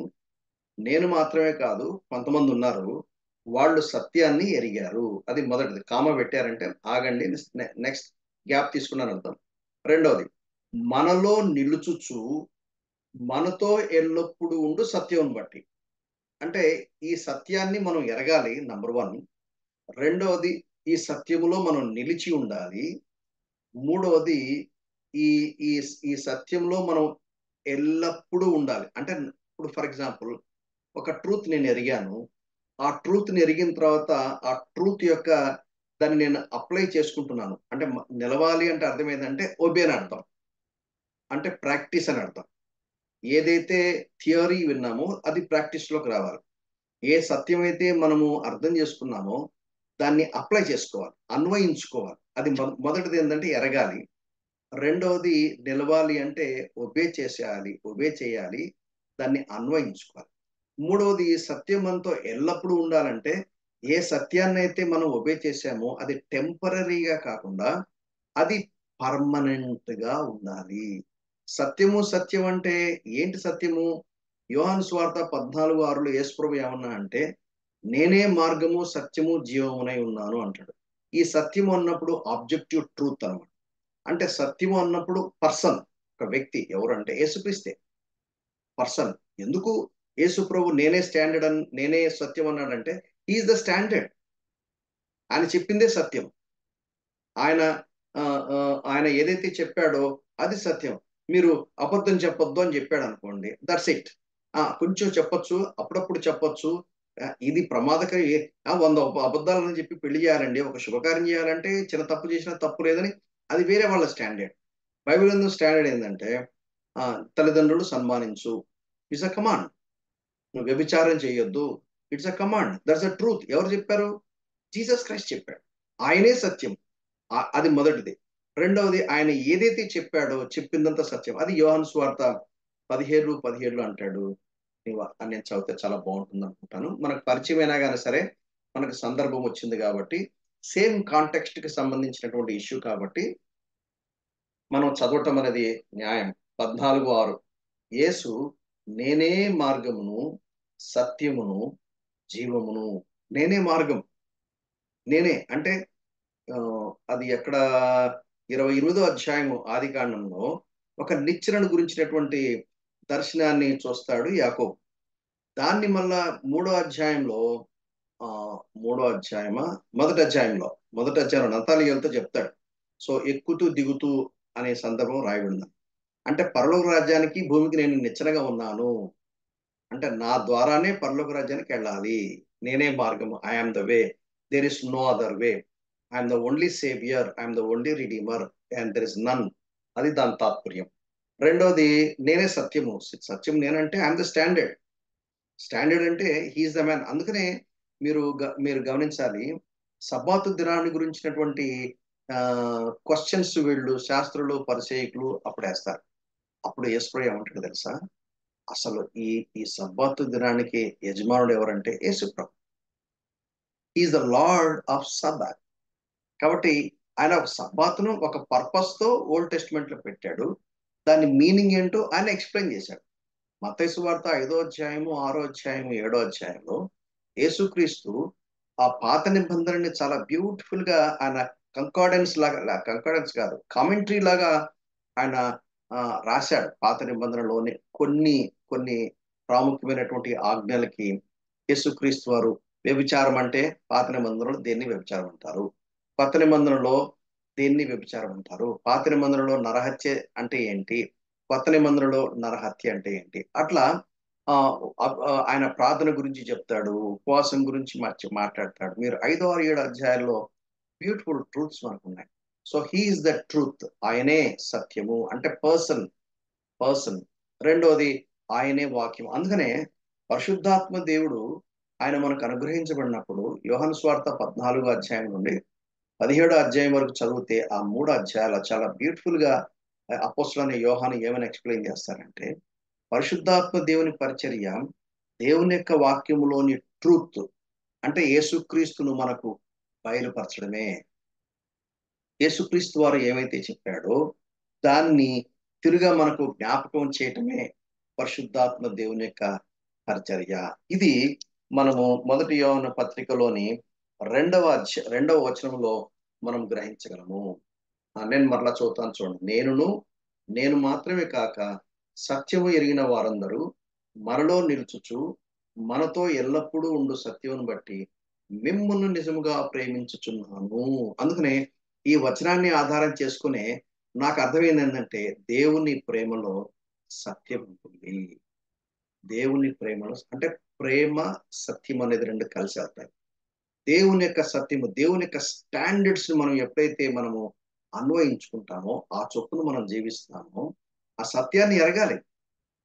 నేను మాత్రమే కాదు కొంతమంది ఉన్నారు, వాళ్ళు సత్యాన్ని ఎరిగారు. అది మొదటిది. కామ పెట్టారంటే ఆగండి, నెక్స్ట్ గ్యాప్ తీసుకున్నాను అర్థం. రెండవది, మనలో నిలుచుచు మనతో ఎల్లప్పుడు ఉండు సత్యం బట్టి. అంటే ఈ సత్యాన్ని మనం ఎరగాలి, నంబర్ వన్. రెండవది, ఈ సత్యములో మనం నిలిచి ఉండాలి. మూడవది, ఈ ఈ ఈ సత్యంలో మనం ఎల్లప్పుడూ ఉండాలి. అంటే ఇప్పుడు ఫర్ ఎగ్జాంపుల్ ఒక ట్రూత్ నేను ఎరిగాను, ఆ ట్రూత్ ని ఎరిగిన తర్వాత ఆ ట్రూత్ యొక్క దాన్ని నేను అప్లై చేసుకుంటున్నాను. అంటే నిలవాలి అంటే అర్థం ఏంటంటే ఒబే అని అర్థం, అంటే ప్రాక్టీస్ అని అర్థం. ఏదైతే థియరీ విన్నామో అది ప్రాక్టీస్ లోకి రావాలి. ఏ సత్యం అయితే మనము అర్థం చేసుకున్నామో దాన్ని అప్లై చేసుకోవాలి, అన్వయించుకోవాలి. అది మొదటిది ఏంటంటే ఎరగాలి. రెండవది నిలవాలి అంటే ఒబే చేయాలి, దాన్ని అన్వయించుకోవాలి. మూడవది సత్యం మనతో ఎల్లప్పుడూ ఉండాలంటే ఏ సత్యాన్ని అయితే మనం ఒబే చేశామో అది టెంపరీగా కాకుండా అది పర్మనెంట్ గా ఉండాలి. సత్యము సత్యం అంటే ఏంటి సత్యము? యోహాను సువార్త 14:6లో యేసుప్రభు ఏమన్నా అంటే, నేనే మార్గము సత్యము జీవమునై ఉన్నాను అంటాడు. ఈ సత్యము అన్నప్పుడు ఆబ్జెక్టివ్ ట్రూత్ అన్నమాట. అంటే సత్యము అన్నప్పుడు పర్సన్, ఒక వ్యక్తి. ఎవరంటే యేసుక్రీస్తే పర్సన్. ఎందుకు యేసు ప్రభు నేనే స్టాండర్డ్ అని, నేనే సత్యం అన్నాడంటే ఈజ్ ద స్టాండర్డ్. ఆయన చెప్పిందే సత్యం. ఆయన ఆయన ఏదైతే చెప్పాడో అది సత్యం. మీరు అబద్ధం చెప్పొద్దు అని చెప్పాడు అనుకోండి, దట్స్ ఇట్. కొంచెం చెప్పొచ్చు, అప్పుడప్పుడు చెప్పొచ్చు. ఇది ప్రమాదకరం. 100 అబద్ధాలని చెప్పి పెళ్లి చేయాలండి, ఒక శుభకార్యం చేయాలంటే చిన్న తప్పు చేసినా తప్పు లేదని, అది వేరే వాళ్ళ స్టాండర్డ్. బైబిల్ ఎందుకు స్టాండర్డ్ ఏంటంటే తల్లిదండ్రులు సన్మానించు, ఇట్స్ అ కమాండ్. నువ్వు వ్యభిచారం చేయొద్దు, it's a command. That's a truth. ఎవరు చెప్పారు? జీసస్ క్రైస్ట్ చెప్పాడు. ఆయనే సత్యం. అది మొదటిది. రెండవది, ఆయన ఏదైతే చెప్పాడో చెప్పిందంతా సత్యం. అది యోహాను సువార్త 17:17 అంటాడు. నేను చదివితే చాలా బాగుంటుంది అనుకుంటాను. మనకు పరిచయం అయినా కానీ సరే, మనకు సందర్భం వచ్చింది కాబట్టి, సేమ్ కాంటెక్స్ట్ కి సంబంధించినటువంటి ఇష్యూ కాబట్టి మనం చదవటం అనేది న్యాయం. 14:6, యేసు నేనే మార్గమును సత్యమును జీవమును. నేనే మార్గం. నేనే అంటే అది ఎక్కడ 28వ అధ్యాయము ఆది కాండంలో ఒక నిచ్చెనను గురించినటువంటి దర్శనాన్ని చూస్తాడు యాకోబు. దాన్ని మళ్ళా ఆ మూడో అధ్యాయమా మొదటి అధ్యాయంలో నతాలియలతో చెప్తాడు. సో ఎక్కుతూ దిగుతూ అనే సందర్భం రాయబడింది. అంటే పరలోక రాజ్యానికి భూమికి నేను నిచ్చెనగా ఉన్నాను. అంటే నా ద్వారానే పరలోక రాజ్యానికి వెళ్ళాలి. నేనే మార్గము. I'm the way, there is no other way. I'm the only saviour, I'm the only redeemer, and there is none. అది దాని తాత్పర్యం. రెండోది, నేనే సత్యము. సత్యం నేనంటే ఐఎమ్ ద స్టాండర్డ్. స్టాండర్డ్ అంటే హీఈస్ ద మ్యాన్. అందుకనే మీరు గమనించాలి, సబ్బాతు దినాన్ని గురించినటువంటి క్వశ్చన్స్ వీళ్ళు శాస్త్రులు పరిచయకులు అప్పుడు వేస్తారు. అప్పుడు యేసుప్రభు ఏమంటాడు తెలుసా? అసలు ఈ ఈ సబ్బాతు దినానికి యజమానుడు ఎవరంటే యేసుప్రభు. Is the lord of Sabbath. కాబట్టి ఆయన ఒక సబ్బాతును ఒక పర్పస్ తో ఓల్డ్ టెస్టిమెంట్ లో పెట్టాడు. దాని మీనింగ్ ఏంటో ఆయన ఎక్స్ప్లెయిన్ చేశాడు. మత్తయి సువార్త 5వ అధ్యాయము 6వ అధ్యాయము 7వ అధ్యాయంలో యేసుక్రీస్తు ఆ పాత నిబంధనని చాలా బ్యూటిఫుల్ గా ఆయన కంకార్డెన్స్ లాగా, కంకార్డెన్స్ కాదు, కామెంటరీ లాగా ఆయన రాశాడు. పాత నిబంధనలోని కొన్ని కొన్ని ప్రాముఖ్యమైనటువంటి ఆజ్ఞలకి యేసుక్రీస్తు వారు వ్యభిచారం అంటే పాత నిబంధనలో దేన్ని వ్యభిచారం అంటారు, కొత్త నిబంధనలో దేన్ని వ్యభిచారం అంటారు, పాత నిబంధనలో నరహత్య అంటే ఏంటి, కొత్త నిబంధనలో నరహత్య అంటే ఏంటి, అట్లా ఆయన ప్రార్థన గురించి చెప్తాడు, ఉపవాసం గురించి మాట్లాడతాడు. మీరు 5, 6, 7 అధ్యాయాల్లో బ్యూటిఫుల్ ట్రూత్స్ మనకు ఉన్నాయి. So he is the truth. ఆయనే సత్యము అంటే పర్సన్. పర్సన్ రెండోది ఆయనే వాక్యం. అందుకనే పరిశుద్ధాత్మ దేవుడు ఆయన మనకు అనుగ్రహించబడినప్పుడు యోహాను సువార్త 14వ అధ్యాయం నుండి 17వ అధ్యాయం వరకు చదివితే ఆ 3 అధ్యాయాలు చాలా బ్యూటిఫుల్ గా అపోస్తలుడైన యోహాను ఏమని ఎక్స్ప్లెయిన్ చేస్తారంటే, పరిశుద్ధాత్మ దేవుని పరిచర్య దేవుని యొక్క వాక్యములోని ట్రూత్ అంటే యేసుక్రీస్తును మనకు బయలుపరచడమే. యేసుక్రీస్తు వారు ఏమైతే చెప్పాడో దాన్ని తిరుగా మనకు జ్ఞాపకం చేయటమే పరిశుద్ధాత్మ దేవుని యొక్క పరిచర్య. ఇది మనము 1 యోహాను పత్రికలోని 2వ వచనంలో మనం గ్రహించగలము. నేను మరలా చదువుతాను చూడండి. నేను మాత్రమే కాక సత్యము ఎరిగిన వారందరూ మనలో నిలుచుచు మనతో ఎల్లప్పుడూ ఉండు సత్యమును బట్టి మిమ్మును నిజముగా ప్రేమించుచున్నాను. అందుకనే ఈ వచనాన్ని ఆధారం చేసుకునే నాకు అర్థమైంది ఏంటంటే, దేవుని ప్రేమలో సత్యం ఉంటుంది. దేవుని ప్రేమలో అంటే ప్రేమ సత్యం అనేది రెండు కలిసి అవుతాయి. దేవుని యొక్క సత్యము, దేవుని యొక్క స్టాండర్డ్స్ మనం ఎప్పుడైతే మనము అన్వయించుకుంటామో, ఆ చొప్పున మనం జీవిస్తామో, ఆ సత్యాన్ని ఎరగాలి.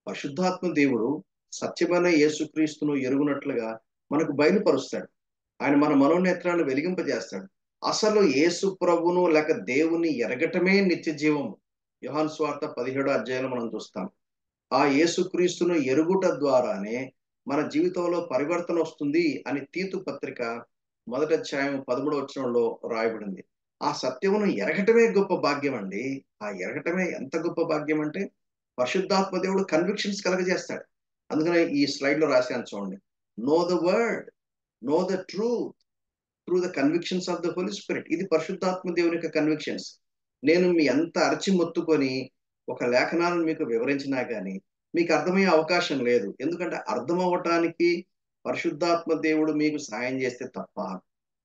పరిశుద్ధాత్మ దేవుడు సత్యమైన యేసుక్రీస్తును ఎరుగునట్లుగా మనకు బయలుపరుస్తాడు. ఆయన మన మనోనేత్రాలను వెలిగింపజేస్తాడు. అసలు యేసు ప్రభును లేక దేవుని ఎరగటమే నిత్య జీవము. యోహాను సువార్త 17వ అధ్యాయంలో మనం చూస్తాం. ఆ యేసుక్రీస్తును ఎరుగుట ద్వారానే మన జీవితంలో పరివర్తన వస్తుంది అని తీతు పత్రిక 1వ అధ్యాయం 13వ వచనంలో రాయబడింది. ఆ సత్యమును ఎరగటమే గొప్ప భాగ్యం అండి. ఆ ఎరగటమే ఎంత గొప్ప భాగ్యం అంటే, పరిశుద్ధాత్మ దేవుడు కన్విక్షన్స్ కలగజేస్తాడు. అందుకనే ఈ స్లైడ్ లో రాశాను చూడండి. Know the word, know the truth through the convictions of the Holy Spirit. ఇది పరిశుద్ధాత్మ దేవుని యొక్క కన్విక్షన్స్. నేను మీ ఎంత అరచి మొత్తుకొని ఒక లేఖనాలను మీకు వివరించినా కానీ మీకు అర్థమయ్యే అవకాశం లేదు. ఎందుకంటే అర్థం అవ్వటానికి పరిశుద్ధాత్మ దేవుడు మీకు సహాయం చేస్తే తప్ప,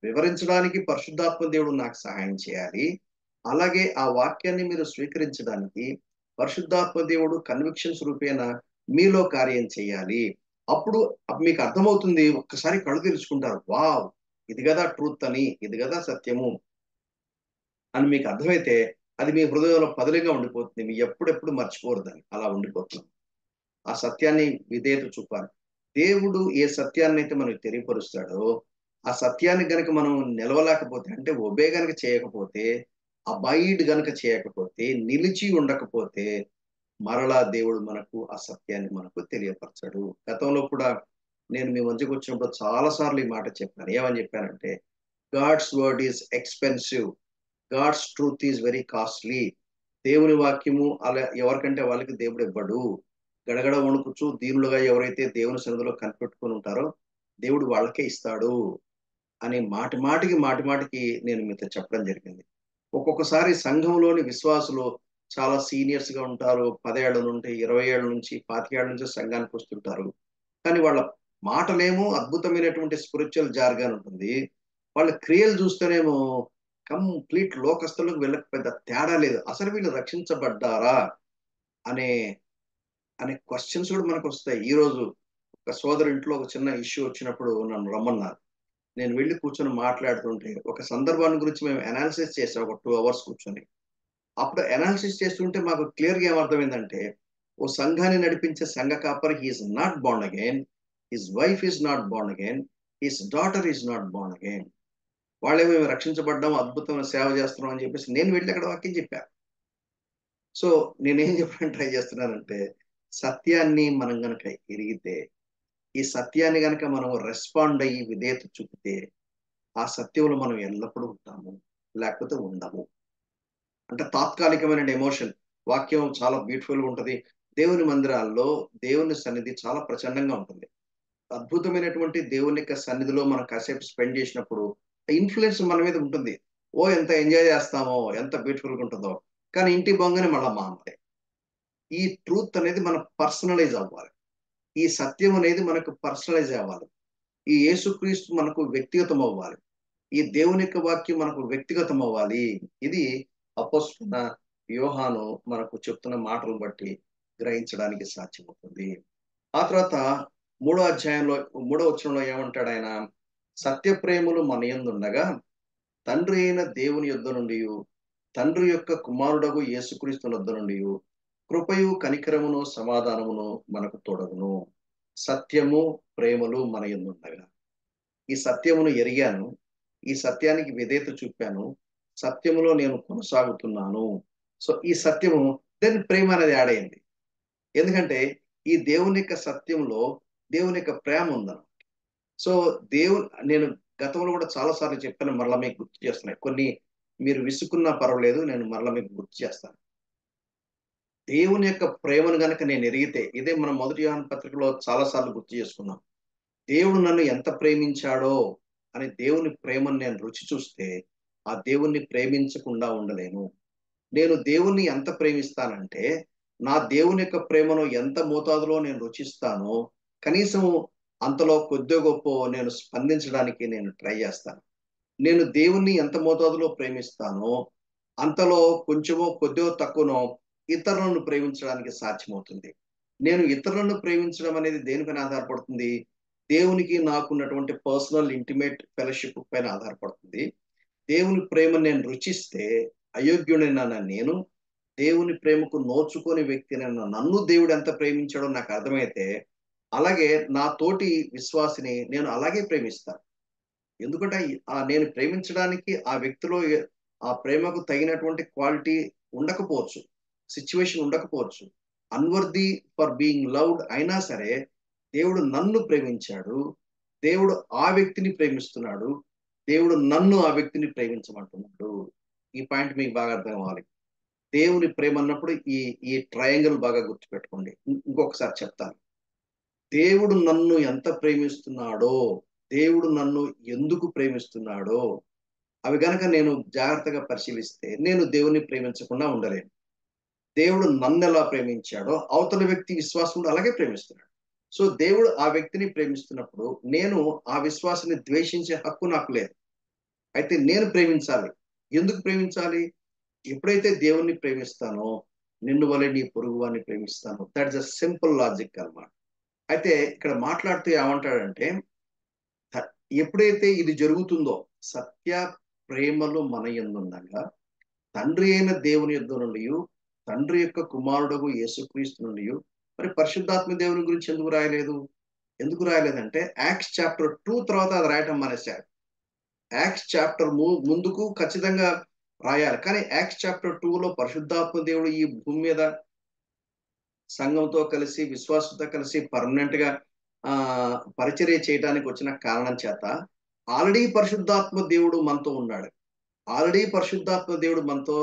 వివరించడానికి పరిశుద్ధాత్మ దేవుడు నాకు సహాయం చేయాలి. అలాగే ఆ వాక్యాన్ని మీరు స్వీకరించడానికి పరిశుద్ధాత్మ దేవుడు కన్విక్షన్స్ రూపేణ మీలో కార్యం చేయాలి. అప్పుడు మీకు అర్థమవుతుంది. ఒక్కసారి కళ్ళు తెరుచుకుంటారు. వావ్, ఇది కదా ట్రూత్ అని, ఇది కదా సత్యము అని మీకు అర్థమైతే అది మీ హృదయంలో పదిలంగా ఉండిపోతుంది. మీ ఎప్పుడెప్పుడు మర్చిపోరుదని అలా ఉండిపోతుంది. ఆ సత్యాన్ని విధేయత చూపాలి. దేవుడు ఏ సత్యాన్ని అయితే మనకు తెలియపరుస్తాడో ఆ సత్యాన్ని గనక మనం నిలవలేకపోతే, అంటే ఒబే గనక చేయకపోతే, అబైడ్ గనక చేయకపోతే, నిలిచి ఉండకపోతే, మరలా దేవుడు మనకు ఆ సత్యాన్ని మనకు తెలియపరచాడు. గతంలో కూడా నేను మీ మధ్యకు వచ్చినప్పుడు చాలా సార్లు ఈ మాట చెప్పాను. ఏమని చెప్పానంటే, God's word is expensive, God's truth is very costly. దేవుని వాక్యము అలా ఎవరికంటే వాళ్ళకి దేవుడు ఇవ్వడు. గడగడ వణుకుచు దీనులుగా ఎవరైతే దేవుని సన్నిధిలో కనిపెట్టుకుని ఉంటారో దేవుడు వాళ్ళకే ఇస్తాడు అని మాటి మాటికి నేను మీతో చెప్పడం జరిగింది. ఒక్కొక్కసారి సంఘంలోని విశ్వాసులు చాలా సీనియర్స్ గా ఉంటారు. 10 ఏళ్ల నుండి 20 ఏళ్ల నుంచి 25 ఏళ్ల నుంచి సంఘానికి వస్తుంటారు. కానీ వాళ్ళ మాటలేమో అద్భుతమైనటువంటి స్పిరిచువల్ జార్గాన్ ఉంటుంది. వాళ్ళ క్రియలు చూస్తేనేమో కంప్లీట్ లోకస్తులకు వీళ్ళకి పెద్ద తేడా లేదు. అసలు వీళ్ళు రక్షించబడ్డారా అనే అనే క్వశ్చన్స్ కూడా మనకు వస్తాయి. ఈ రోజు ఒక సోదరు ఇంట్లో ఒక చిన్న ఇష్యూ వచ్చినప్పుడు నన్ను రమ్మన్నారు. నేను వెళ్ళి కూర్చొని మాట్లాడుతుంటే ఒక సందర్భాన్ని గురించి మేము అనాలిసిస్ చేసాం ఒక 2 అవర్స్ కూర్చొని. అప్పుడు అనాలిసిస్ చేస్తుంటే మాకు క్లియర్ గా ఏమర్థమైందంటే, ఓ సంఘాన్ని నడిపించే సంఘ కాపరి he is not born again, his wife is not born again, his daughter is not born again. వాళ్ళేమో మేము రక్షించబడ్డాం, అద్భుతమైన సేవ చేస్తున్నాం అని చెప్పేసి నేను వెళ్ళి అక్కడ వాక్యం చెప్పా. సో నేనేం చెప్పడానికి ట్రై చేస్తున్నానంటే, సత్యాన్ని మనం గనక ఎరిగితే, ఈ సత్యాన్ని గనక మనం రెస్పాండ్ అయ్యి విధేయత చూపితే, ఆ సత్యంలో మనం ఎల్లప్పుడూ ఉంటాము, లేకపోతే ఉండము. అంటే తాత్కాలికమైన ఎమోషన్. వాక్యం చాలా బ్యూటిఫుల్ గా ఉంటది. దేవుని మందిరాల్లో దేవుని సన్నిధి చాలా ప్రచండంగా ఉంటుంది. అద్భుతమైనటువంటి దేవుని యొక్క సన్నిధిలో మనం కాసేపు స్పెండ్ చేసినప్పుడు ఇన్ఫ్లుయెన్స్ మన మీద ఉంటుంది. ఓ ఎంత ఎంజాయ్ చేస్తామో, ఎంత బ్యూటిఫుల్ గా ఉంటుందో. కానీ ఇంటి బొంగని మళ్ళా మామూలే. ఈ ట్రూత్ అనేది మనం పర్సనలైజ్ అవ్వాలి. ఈ సత్యం అనేది మనకు పర్సనలైజ్ అవ్వాలి. ఈ యేసుక్రీస్తు మనకు వ్యక్తిగతం అవ్వాలి. ఈ దేవుని యొక్క వాక్యం మనకు వ్యక్తిగతం అవ్వాలి. ఇది అపోస్తలుడైన యోహాను మనకు చెప్తున్న మాటలు బట్టి గ్రహించడానికి సాధ్యమవుతుంది. ఆ తర్వాత మూడో అధ్యాయంలో మూడో వచనంలో ఏమంటాడు ఆయన? సత్య ప్రేమలు మన యందుండగా తండ్రి అయిన దేవుని యొద్ద నుండి, తండ్రి యొక్క కుమారుడగు యేసుక్రీస్తు యొద్ద నుండి కృపయు కనికరమును సమాధానమును మనకు తోడగును. సత్యము ప్రేమలు మన యందుండగా. ఈ సత్యమును ఎరిగాను, ఈ సత్యానికి విధేయత చూపాను, సత్యములో నేను కొనసాగుతున్నాను. సో ఈ సత్యము దెన్ ప్రేమ అనేది యాడ్ అయింది. ఎందుకంటే ఈ దేవుని యొక్క సత్యంలో దేవుని యొక్క ప్రేమ ఉందన్నమాట. సో నేను గతంలో కూడా చాలా సార్లు చెప్పాను, మరలా మీకు గుర్తు చేస్తున్నాయి. కొన్ని మీరు విసుకున్నా పర్వాలేదు, నేను మరలా మీకు గుర్తు చేస్తాను. దేవుని యొక్క ప్రేమను గనక నేను ఎరిగితే, ఇదే మనం మొదటి యోహాను పత్రికలో చాలా సార్లు గుర్తు చేసుకున్నాం. దేవుడు నన్ను ఎంత ప్రేమించాడో అని దేవుని ప్రేమను నేను రుచి చూస్తే, ఆ దేవుణ్ణి ప్రేమించకుండా ఉండలేను. నేను దేవుణ్ణి ఎంత ప్రేమిస్తానంటే, నా దేవుని యొక్క ప్రేమను ఎంత మోతాదులో నేను రుచిస్తానో, కనీసం అంతలో కొద్దో గొప్పో నేను స్పందించడానికి నేను ట్రై చేస్తాను. నేను దేవుణ్ణి ఎంత మోతాదులో ప్రేమిస్తానో, అంతలో కొంచెమో కొద్దో తక్కువనో ఇతరులను ప్రేమించడానికి సాధ్యమవుతుంది. నేను ఇతరులను ప్రేమించడం అనేది దేనిపైన ఆధారపడుతుంది? దేవునికి నాకున్నటువంటి పర్సనల్ ఇంటిమేట్ ఫెలోషిప్ పైన ఆధారపడుతుంది. దేవుని ప్రేమను నేను రుచిస్తే, అయోగ్యుడైన నేను దేవుని ప్రేమకు నోచుకొని వ్యక్తినైన నన్ను దేవుడు ఎంత ప్రేమించాడో నాకు అర్థమైతే, అలాగే నా తోటి విశ్వాసిని నేను అలాగే ప్రేమిస్తాను. ఎందుకంటే నేను ప్రేమించడానికి ఆ వ్యక్తిలో ఆ ప్రేమకు తగినటువంటి క్వాలిటీ ఉండకపోవచ్చు, సిచ్యువేషన్ ఉండకపోవచ్చు, అన్వర్ది ఫర్ బీయింగ్ లవ్డ్ అయినా సరే, దేవుడు నన్ను ప్రేమించాడు, దేవుడు ఆ వ్యక్తిని ప్రేమిస్తున్నాడు, దేవుడు నన్ను ఆ వ్యక్తిని ప్రేమించమంటున్నాడు. ఈ పాయింట్ మీకు బాగా అర్థం అవ్వాలి. దేవుని ప్రేమ అన్నప్పుడు ఈ ఈ ట్రయాంగిల్ బాగా గుర్తుపెట్టుకోండి. ఇంకొకసారి చెప్తాను. దేవుడు నన్ను ఎంత ప్రేమిస్తున్నాడో, దేవుడు నన్ను ఎందుకు ప్రేమిస్తున్నాడో, అవి గనక నేను జాగ్రత్తగా పరిశీలిస్తే నేను దేవుని ప్రేమించకుండా ఉండలేను. దేవుడు నన్ను ఎలా ప్రేమించాడో అవతల వ్యక్తి విశ్వాసం కూడా అలాగే ప్రేమిస్తున్నాడు. సో దేవుడు ఆ వ్యక్తిని ప్రేమిస్తున్నప్పుడు నేను ఆ విశ్వాసాన్ని ద్వేషించే హక్కు నాకు లేదు. అయితే నేను ప్రేమించాలి. ఎందుకు ప్రేమించాలి? ఎప్పుడైతే దేవుణ్ణి ప్రేమిస్తానో, నిన్ను వలె నీ పొరుగువాన్ని ప్రేమిస్తాను. That is a simple logic అన్నమాట. అయితే ఇక్కడ మాట్లాడుతూ ఏమంటాడంటే, ఎప్పుడైతే ఇది జరుగుతుందో, సత్య ప్రేమలు మన యందుండగా తండ్రి అయిన దేవుని యొద్ద నుండి, తండ్రి యొక్క కుమారుడగు యేసుక్రీస్తు నుండి, మరి పరిశుద్ధాత్మ దేవుని గురించి ఎందుకు రాయలేదు? ఎందుకు రాయలేదంటే యాక్ట్స్ చాప్టర్ 2 తర్వాత అది రాయటం మానేశారు. యాక్ట్స్ చాప్టర్ ముందుకు ఖచ్చితంగా రాయాలి. కానీ యాక్ట్స్ చాప్టర్ 2లో పరిశుద్ధాత్మ దేవుడు ఈ భూమి మీద సంఘంతో కలిసి, విశ్వాసంతో కలిసి పర్మనెంట్ గా ఆ పరిచర్య చేయడానికి వచ్చిన కారణం చేత ఆల్రెడీ పరిశుద్ధాత్మ దేవుడు మనతో ఉన్నాడు. ఆల్రెడీ పరిశుద్ధాత్మ దేవుడు మనతో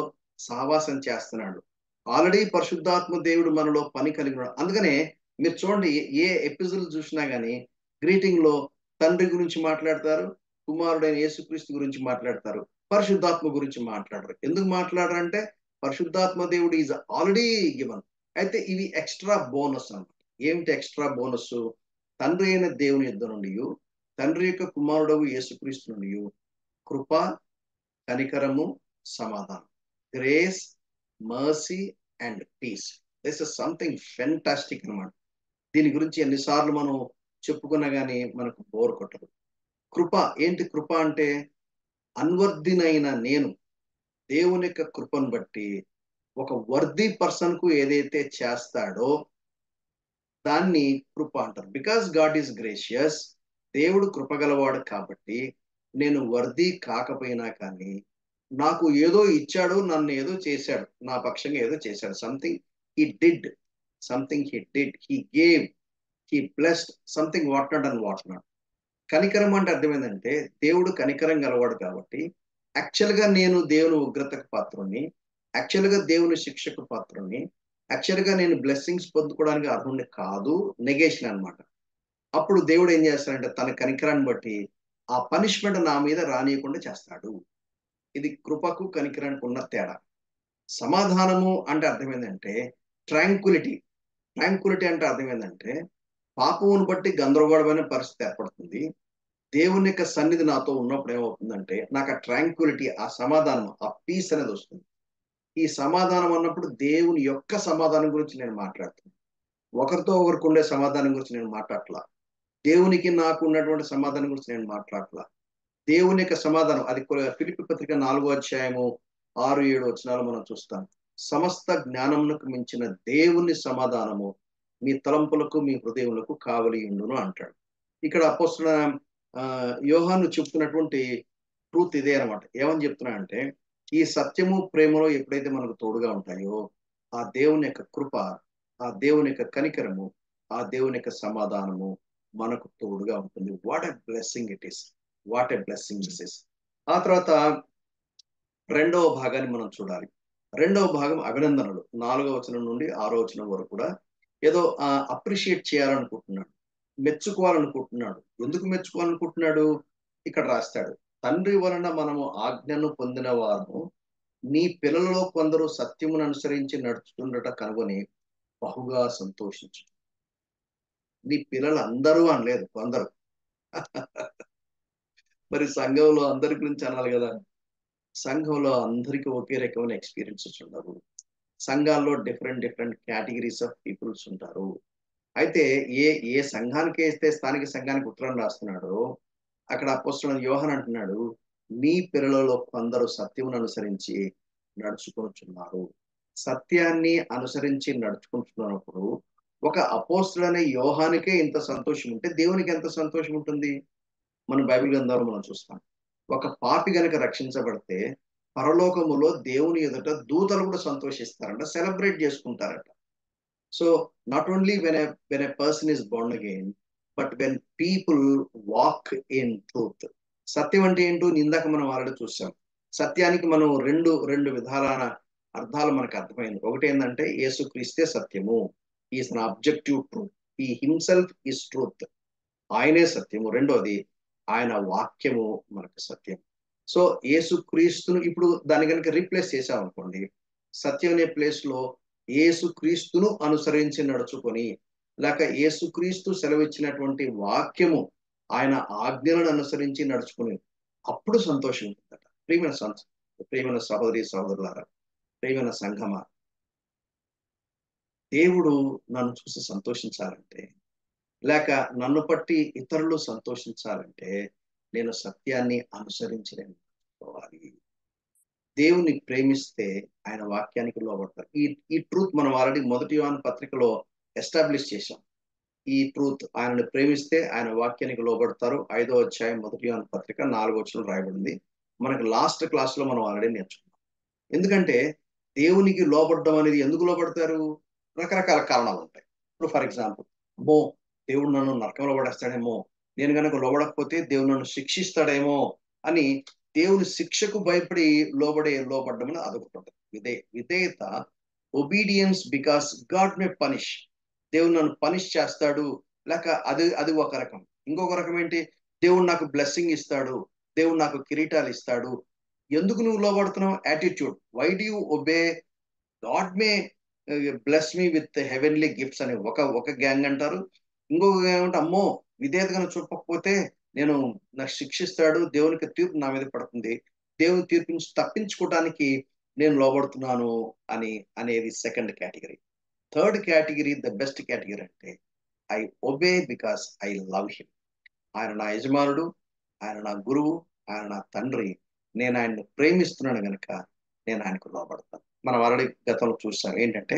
సహవాసం చేస్తున్నాడు. ఆల్రెడీ పరిశుద్ధాత్మ దేవుడు మనలో పని కలిగి ఉన్నాడు. అందుకనే మీరు చూడండి, ఏ ఎపిసోడ్ చూసినా గానీ గ్రీటింగ్ లో తండ్రి గురించి మాట్లాడతారు, కుమారుడైన యేసుక్రీస్తు గురించి మాట్లాడతారు, పరిశుద్ధాత్మ గురించి మాట్లాడరు. ఎందుకు మాట్లాడరంటే పరిశుద్ధాత్మ దేవుడు ఈజ్ ఆల్రెడీ గివన్. అయితే ఇవి ఎక్స్ట్రా బోనస్ అన్నమాట. ఏమిటి ఎక్స్ట్రా బోనస్? తండ్రి అయిన దేవుని యొద్ద నుండి, తండ్రి యొక్క కుమారుడవు యేసుక్రీస్తు నుండి కృప, కనికరము, సమాధానం, grace, mercy and peace. This is something fantastic అన్నమాట. దీని గురించి ఎన్నిసార్లు మనం చెప్పుకున్నా గానీ మనకు బోర్ కొట్టదు. కృప ఏంటి? కృప అంటే అన్వర్ధినైన నేను దేవుని యొక్క కృపను బట్టి ఒక వర్ది పర్సన్ కు ఏదైతే చేస్తాడో దాన్ని కృప అంటారు. బికాస్ గాడ్ ఈస్ గ్రేషియస్, దేవుడు కృపగలవాడు కాబట్టి నేను వర్ది కాకపోయినా కానీ నాకు ఏదో ఇచ్చాడు, నన్ను ఏదో చేశాడు, నా పక్షంగా ఏదో చేశాడు. Something he gave, he blessed something what not and what not. కనికరం అంటే అర్థమైందంటే దేవుడు కనికరం గలవాడు కాబట్టి యాక్చువల్గా నేను దేవుని ఉగ్రతకు పాత్రుని, యాక్చువల్గా దేవుని శిక్షకు పాత్రుని, యాక్చువల్గా నేను బ్లెస్సింగ్స్ పొందుకోవడానికి అర్హుడిని కాదు, నెగేషన్ అన్నమాట. అప్పుడు దేవుడు ఏం చేస్తాడంటే తన కనికరాన్ని బట్టి ఆ పనిష్మెంట్ నా మీద రానియకుండా చేస్తాడు. ఇది కృపకు కనికరానికి ఉన్న తేడా. సమాధానము అంటే అర్థం ఏంటంటే ట్రాంక్విలిటీ. ట్రాంక్విలిటీ అంటే అర్థం ఏంటంటే పాపమును బట్టి గందరగోళమైన పరిస్థితి ఏర్పడుతుంది. దేవుని యొక్క సన్నిధి నాతో ఉన్నప్పుడు ఏమవుతుందంటే నాకు ఆ ట్రాంక్విలిటీ, ఆ సమాధానం, ఆ పీస్ అనేది వస్తుంది. ఈ సమాధానం అన్నప్పుడు దేవుని యొక్క సమాధానం గురించి నేను మాట్లాడుతున్నాను. ఒకరితో ఒకరికి ఉండే సమాధానం గురించి నేను మాట్లాడట్లా. దేవునికి నాకు ఉన్నటువంటి సమాధానం గురించి నేను మాట్లాడట్లా. దేవుని యొక్క సమాధానం అది ఫిలిప్పీ పత్రిక 4వ అధ్యాయము 6-7 వచనాలు మనం చూస్తాం. సమస్త జ్ఞానమునకు మించిన దేవుని సమాధానము మీ తలంపులకు మీ హృదయములకు కావలి ఉండును అంటాడు. ఇక్కడ అపోస్తలుడైన యోహాను చెప్తున్నటువంటి ట్రూత్ ఇదే అనమాట. ఏమని చెప్తున్నా అంటే ఈ సత్యము ప్రేమలో ఎప్పుడైతే మనకు తోడుగా ఉంటాయో ఆ దేవుని యొక్క కృప, ఆ దేవుని యొక్క కనికరము, ఆ దేవుని యొక్క సమాధానము మనకు తోడుగా ఉంటుంది. What a blessing it is, what a blessing this is. ఆ తర్వాత రెండవ భాగాన్ని మనం చూడాలి. రెండవ భాగం అభినందనలు. 4వ వచనం నుండి 6వ వచనం వరకు కూడా ఏదో అప్రిషియేట్ చేయాలనుకుంటున్నాడు, మెచ్చుకోవాలనుకుంటున్నాడు. ఎందుకు మెచ్చుకోవాలనుకుంటున్నాడు? ఇక్కడ రాస్తాడు, తండ్రి వలన మనము ఆజ్ఞను పొందిన వారము నీ పిల్లలలో కొందరు సత్యమును అనుసరించి నడుచుతుండట కనుగొని బహుగా సంతోషించు. నీ పిల్లలు అందరూ అనలేదు, కొందరు. మరి సంఘంలో అందరి గురించి అనాలి కదా. సంఘంలో అందరికీ ఒకే రకమైన ఎక్స్పీరియన్సెస్ ఉండవు. సంఘాల్లో different different categories of peoples ఉంటారు. అయితే ఏ ఏ సంఘానికి వేస్తే స్థానిక సంఘానికి ఉత్తరం రాస్తున్నాడో అక్కడ అపోస్తలుడైన యోహాను అంటున్నాడు, నీ పిల్లలలో కొందరు సత్యమును అనుసరించి నడుచుకుంటున్నారు. సత్యాన్ని అనుసరించి నడుచుకుంటున్నప్పుడు ఒక అపోస్తలుడైన యోహానుకే ఇంత సంతోషం ఉంటే దేవునికి ఎంత సంతోషం ఉంటుంది? మన బైబిల్ గ్రంథంలో మనం చూస్తాం. ఒక పాపి గనుక రక్షించబడితే పరలోకములో దేవుని ఎదుట దూతలు కూడా సంతోషిస్తారంట, సెలబ్రేట్ చేసుకుంటారట. So not only when a person is born again, but when people walk in truth. సత్యం అంటే ఏంటో ఇందాక మనం ఆల్రెడీ చూసాం. సత్యానికి మనం రెండు విధాలైన అర్థాలు మనకు అర్థమైంది. ఒకటి ఏంటంటే యేసుక్రీస్తే సత్యము, ఈస్ అన్ అబ్జెక్టివ్ ట్రూత్, ఈ హిమ్సెల్ఫ్ ఈస్ ట్రూత్, ఆయనే సత్యము. రెండోది ఆయన వాక్యము మనకు సత్యం. సో యేసుక్రీస్తును ఇప్పుడు దాన్ని కనుక రీప్లేస్ చేసాం అనుకోండి, సత్యం అనే ప్లేస్ లో యేసుక్రీస్తును అనుసరించి నడుచుకొని, లేక యేసుక్రీస్తు సెలవిచ్చినటువంటి వాక్యము, ఆయన ఆజ్ఞలను అనుసరించి నడుచుకుని అప్పుడు సంతోషం ఉంటుందట. ప్రియమైన సహోదరి సహోదరులారా, ప్రియమైన సంఘమా, దేవుడు నన్ను చూసి సంతోషించాలంటే, లేక నన్ను బట్టి ఇతరులు సంతోషించాలంటే నేను సత్యాన్ని అనుసరించి నేర్చుకోవాలి. దేవుని ప్రేమిస్తే ఆయన వాక్యానికి లోబడతారు. ఈ ట్రూత్ మనం ఆల్రెడీ 1 యోహాను పత్రికలో ఎస్టాబ్లిష్ చేశాం. ఈ ట్రూత్, ఆయనను ప్రేమిస్తే ఆయన వాక్యానికి లోబడతారు. 5వ అధ్యాయం 1 యోహాను పత్రిక 4వ వచనం రాయబడింది. మనకు లాస్ట్ క్లాస్ లో మనం ఆల్రెడీ నేర్చుకున్నాం. ఎందుకంటే దేవునికి లోబడడం అనేది ఎందుకు లోబడతారు? రకరకాల కారణాలు ఉంటాయి. ఇప్పుడు ఫర్ ఎగ్జాంపుల్, అమ్మో దేవుడు నన్ను నరకంలో పడేస్తాడేమో, నేను కనుక లోబడకపోతే దేవుడు నన్ను శిక్షిస్తాడేమో అని దేవుని శిక్షకు భయపడి లోబడ్డం అని అదొకటి ఉంటుంది. విధేయత, obedience because God May punish. దేవుడు నన్ను పనిష్ చేస్తాడు, లేక అది ఒక రకం. ఇంకొక రకం ఏంటి? దేవుడు నాకు బ్లెస్సింగ్ ఇస్తాడు, దేవుడు నాకు కిరీటాలు ఇస్తాడు. ఎందుకు నువ్వు లోబడుతున్నావు? Attitude. Why do you obey? God may bless me with heavenly gifts అని ఒక గ్యాంగ్ అంటారు. ఇంకొక గ్యాంగ్ అంటే అమ్మో విధేయతగా చూపకపోతే నాకు శిక్షిస్తాడు, దేవునికి తీర్పు నా మీద పడుతుంది, దేవుని తీర్పు నుంచి తప్పించుకోవడానికి నేను లోబడుతున్నాను అనేది second category. Third category, the best category అంటే I obey because I love him. ఆయన నా యజమానుడు, ఆయన నా గురువు, ఆయన నా తండ్రి. నేను ఆయన్ని ప్రేమిస్తున్నాను గనక నేను ఆయనకు లోబడతాను. మనం ఆల్రెడీ గతంలో చూసాం ఏంటంటే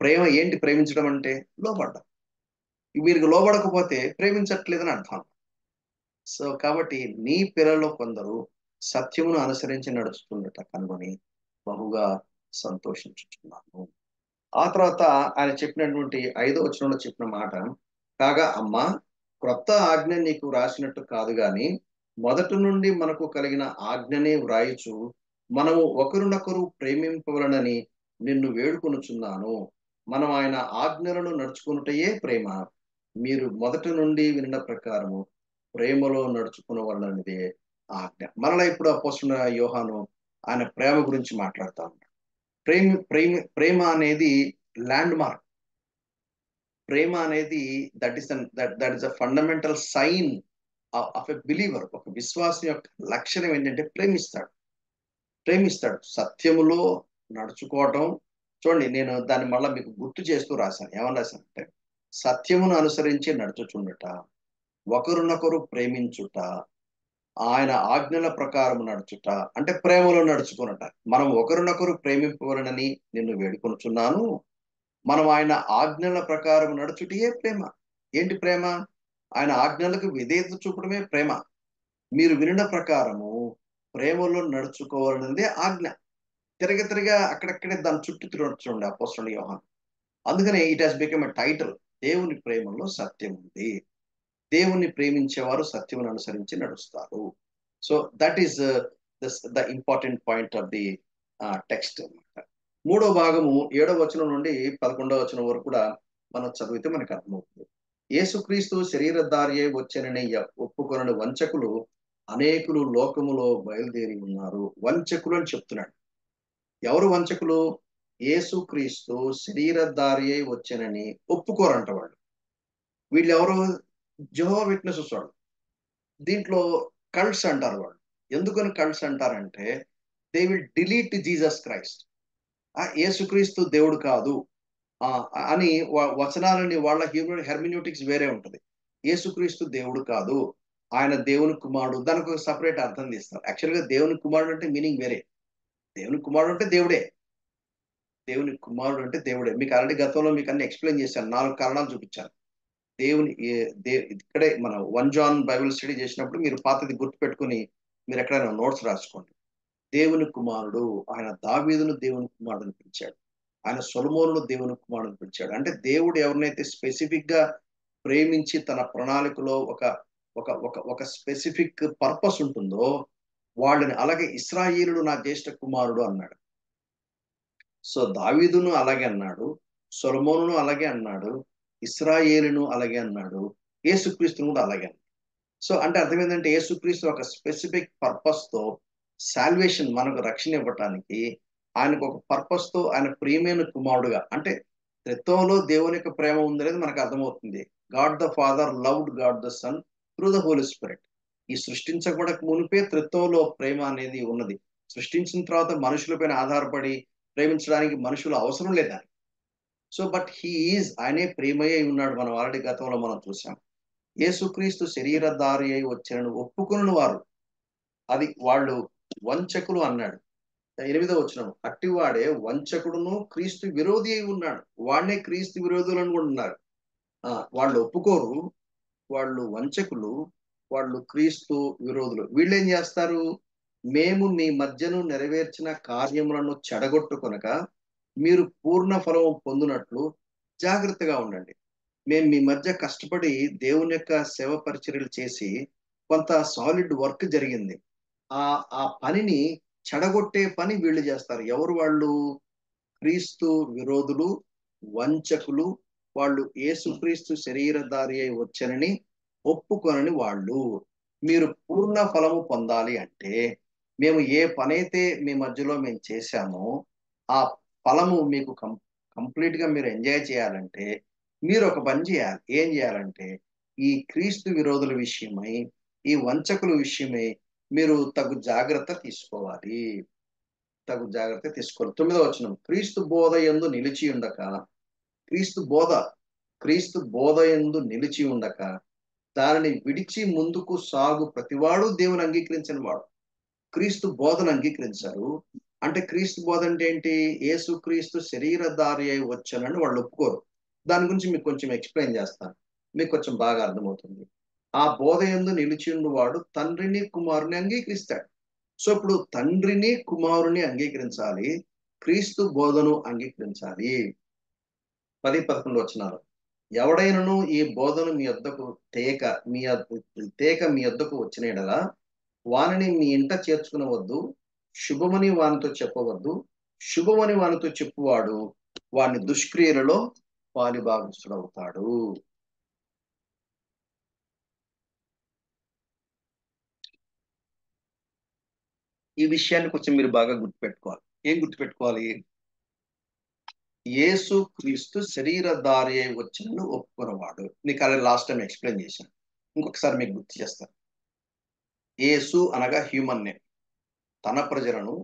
ప్రేమించడం అంటే లోబడ్డం. మీరు లోబడకపోతే ప్రేమించట్లేదని అర్థం. సో కాబట్టి నీ పిల్లల్లో కొందరు సత్యమును అనుసరించి నడుచుకున్నట కనుగొని బహుగా సంతోషించుచున్నాను. ఆ తర్వాత ఆయన చెప్పినటువంటి 5వ వచనంలో చెప్పిన మాట, కాగా అమ్మా, క్రొత్త ఆజ్ఞ నీకు రాసినట్టు కాదు గాని మొదటి నుండి మనకు కలిగిన ఆజ్ఞనే వ్రాయుచు మనము ఒకరినొకరు ప్రేమింపవలనని నిన్ను వేడుకొనుచున్నాను. మనం ఆయన ఆజ్ఞలను నడుచుకున్నటయే ప్రేమ. మీరు మొదటి నుండి విన్న ప్రకారము ప్రేమలో నడుచుకునవలనదే ఆజ్ఞ. మరలా ఇప్పుడు అపోస్తలుడైన యోహాను ఆయన ప్రేమ గురించి మాట్లాడుతా ఉన్నాడు. ప్రేమ అనేది ల్యాండ్ మార్క్. ప్రేమ అనేది that is a fundamental sign of a believer. ఒక విశ్వాసం యొక్క లక్షణం ఏంటంటే ప్రేమిస్తాడు సత్యములో నడుచుకోవటం. చూడండి, నేను దాన్ని మళ్ళీ మీకు గుర్తు చేస్తూ రాశాను. ఏమని రాశానంటే, సత్యమును అనుసరించి నడుచుచుండుట, ఒకరినొకరు ప్రేమించుట, ఆయన ఆజ్ఞల ప్రకారం నడుచుట, అంటే ప్రేమలో నడుచుకున్నట. మనం ఒకరినొకరు ప్రేమింపవలనని నిన్ను వేడుకొనుచున్నాను. మనం ఆయన ఆజ్ఞల ప్రకారం నడుచుటయే ప్రేమ. ఏంటి ప్రేమ? ఆయన ఆజ్ఞలకు విధేయత చూపడమే ప్రేమ. మీరు వినిన ప్రకారము ప్రేమలో నడుచుకోవాలన్నదే ఆజ్ఞ. తిరగ అక్కడక్కడే దాని చుట్టూ తిరగచ్చుండే అపోస్తలుడైన యోహాను. అందుకనే it has become a title. దేవుని ప్రేమలో సత్యం ఉంది. దేవుణ్ణి ప్రేమించేవారు సత్యమును అనుసరించి నడుస్తారు. So that is the important point of the text అన్నమాట. 3వ భాగము 7వ వచనం నుండి 11వ వచనం వరకు కూడా మనం చదివితే మనకు అర్థమవుతుంది. యేసుక్రీస్తు శరీరధారి అయి వచ్చెనని ఒప్పుకొనని వంచకులు అనేకులు లోకములో బయలుదేరి ఉన్నారు. వంచకులు అని చెప్తున్నాడు. ఎవరు వంచకులు? యేసుక్రీస్తు శరీరధారి అయి వచ్చెనని ఒప్పుకోరంట వాళ్ళు. వీళ్ళు ఎవరు? జెహోవా విట్నెసెస్ వాళ్ళు. దీంట్లో కల్ట్స్ అంటారు వాళ్ళు. ఎందుకని కల్ట్స్ అంటారంటే, they will delete Jesus Christ. యేసుక్రీస్తు దేవుడు కాదు ఆ అని వచనాలని వాళ్ళ హెర్మిన్యూటిక్స్ వేరే ఉంటది. యేసుక్రీస్తు దేవుడు కాదు, ఆయన దేవుని కుమారుడు, దానికి ఒక సపరేట్ అర్థం తీస్తారు. యాక్చువల్ గా దేవుని కుమారుడు అంటే మీనింగ్ వేరే. దేవుని కుమారుడు అంటే దేవుడే. దేవుని కుమారుడు అంటే దేవుడే. మీకు ఆల్రెడీ గతంలో మీకు అన్ని ఎక్స్ప్లెయిన్ చేశాను. 4 కారణాలు చూపించాను. దేవుని ఇక్కడే మనం 1 జాన్ బైబిల్ స్టడీ చేసినప్పుడు మీరు పాతది గుర్తుపెట్టుకుని మీరు ఎక్కడైనా నోట్స్ రాసుకోండి. దేవుని కుమారుడు, ఆయన దావీదును దేవుని కుమారుడు పిలిచాడు. ఆయన సొలొమోనును దేవుని కుమారుడు పిలిచాడు. అంటే దేవుడు ఎవరినైతే స్పెసిఫిక్ గా ప్రేమించి తన ప్రణాళికలో ఒక ఒక ఒక ఒక స్పెసిఫిక్ పర్పస్ ఉంటుందో వాళ్ళని, అలాగే ఇశ్రాయేలుడు నా జ్యేష్ఠ కుమారుడు అన్నాడు. సో దావీదును అలాగే అన్నాడు, సొలొమోనును అలాగే అన్నాడు, ఇశ్రాయేలును అలాగే అన్నాడు, యేసుక్రీస్తును కూడా అలాగే అన్నాడు. సో అంటే అర్థం ఏంటంటే, యేసుక్రీస్తు ఒక స్పెసిఫిక్ పర్పస్ తో సాల్వేషన్, మనకు రక్షణ ఇవ్వటానికి ఆయనకు ఒక పర్పస్ తో ఆయన ప్రియమైన కుమారుడుగా, అంటే త్రిత్వంలో దేవుని యొక్క ప్రేమ ఉందనేది మనకు అర్థమవుతుంది. God the Father loved God the Son through the Holy Spirit. ఈ సృష్టించబడక మునిపే త్రిత్వంలో ప్రేమ అనేది ఉన్నది. సృష్టించిన తర్వాత మనుషుల పైన ఆధారపడి ప్రేమించడానికి మనుషులు అవసరం లేదా? సో బట్ ఆయనే ప్రేమయ్య ఉన్నాడు. మనం ఆల్రెడీ గతంలో మనం చూసాం. యేసుక్రీస్తు శరీరధారి అయి వచ్చానని ఒప్పుకుని వారు, అది వాళ్ళు వంచకులు అన్నాడు. 8వ వచనం, అట్టివాడే వంచకుడును క్రీస్తు విరోధి అయి ఉన్నాడు. వాడినే క్రీస్తు విరోధులను కూడా ఉన్నారు. వాళ్ళు ఒప్పుకోరు, వాళ్ళు వంచకులు, వాళ్ళు క్రీస్తు విరోధులు. వీళ్ళు ఏం చేస్తారు? మేము మీ మధ్యను నెరవేర్చిన కార్యములను చెడగొట్టుకొనక మీరు పూర్ణ ఫలం పొందినట్లు జాగ్రత్తగా ఉండండి. మేము మీ మధ్య కష్టపడి దేవుని యొక్క సేవ పరిచర్యలు చేసి కొంత సాలిడ్ వర్క్ జరిగింది. ఆ ఆ పనిని చెడగొట్టే పని వీళ్ళు చేస్తారు. ఎవరు వాళ్ళు? క్రీస్తు విరోధులు, వంచకులు. వాళ్ళు యేసుక్రీస్తు శరీరధారి అయి వచ్చనని ఒప్పుకొనని వాళ్ళు. మీరు పూర్ణ ఫలము పొందాలి అంటే, మేము ఏ పనైతే మీ మధ్యలో మేము చేశామో ఆ ఫలము మీకు కంప్లీట్ గా మీరు ఎంజాయ్ చేయాలంటే మీరు ఒక పని చేయాలి. ఏం చేయాలంటే, ఈ క్రీస్తు విరోధుల విషయమై, ఈ వంచకుల విషయమై మీరు తగు జాగ్రత్త తీసుకోవాలి. 9వ వచనం, క్రీస్తు బోధ యందు నిలిచి ఉండక, క్రీస్తు బోధ క్రీస్తు బోధ యందు నిలిచి ఉండక దానిని విడిచి ముందుకు సాగు ప్రతివాడు దేవుని అంగీకరించిన వాడు. క్రీస్తు బోధను అంగీకరించారు అంటే, క్రీస్తు బోధ అంటే ఏంటి? యేసు క్రీస్తు శరీరధారి అయి వచ్చానని వాళ్ళు ఒప్పుకోరు. దాని గురించి మీకు కొంచెం ఎక్స్ప్లెయిన్ చేస్తాను, మీకు కొంచెం బాగా అర్థమవుతుంది. ఆ బోధ యందు నిలిచిండు వాడు తండ్రిని కుమారుని అంగీకరిస్తాడు. సో ఇప్పుడు తండ్రిని కుమారుని అంగీకరించాలి, క్రీస్తు బోధను అంగీకరించాలి. 10-11 వచనాలు. ఎవడైనను ఈ బోధను మీ యొద్దకు తేక మీ యొద్దకు వచ్చిన యెడల వానిని మీ ఇంట చేర్చుకునవద్దు, శుభమని వానితో చెప్పవద్దు. శుభమని వానితో చెప్పువాడు వాని దుష్క్రియలలో పాలిభాగస్తుడవుతాడు. ఈ విషయాన్ని కొంచెం మీరు బాగా గుర్తుపెట్టుకోవాలి. ఏం గుర్తుపెట్టుకోవాలి? యేసు క్రీస్తు శరీరధారి అయి వచ్చినను ఒప్పుకున్నవాడు. నీకు అలా లాస్ట్ టైం ఎక్స్ప్లెయిన్ చేశాను, ఇంకొకసారి మీకు గుర్తు చేస్తాను. యేసు అనగా హ్యూమన్ నేమ్. తన ప్రజలను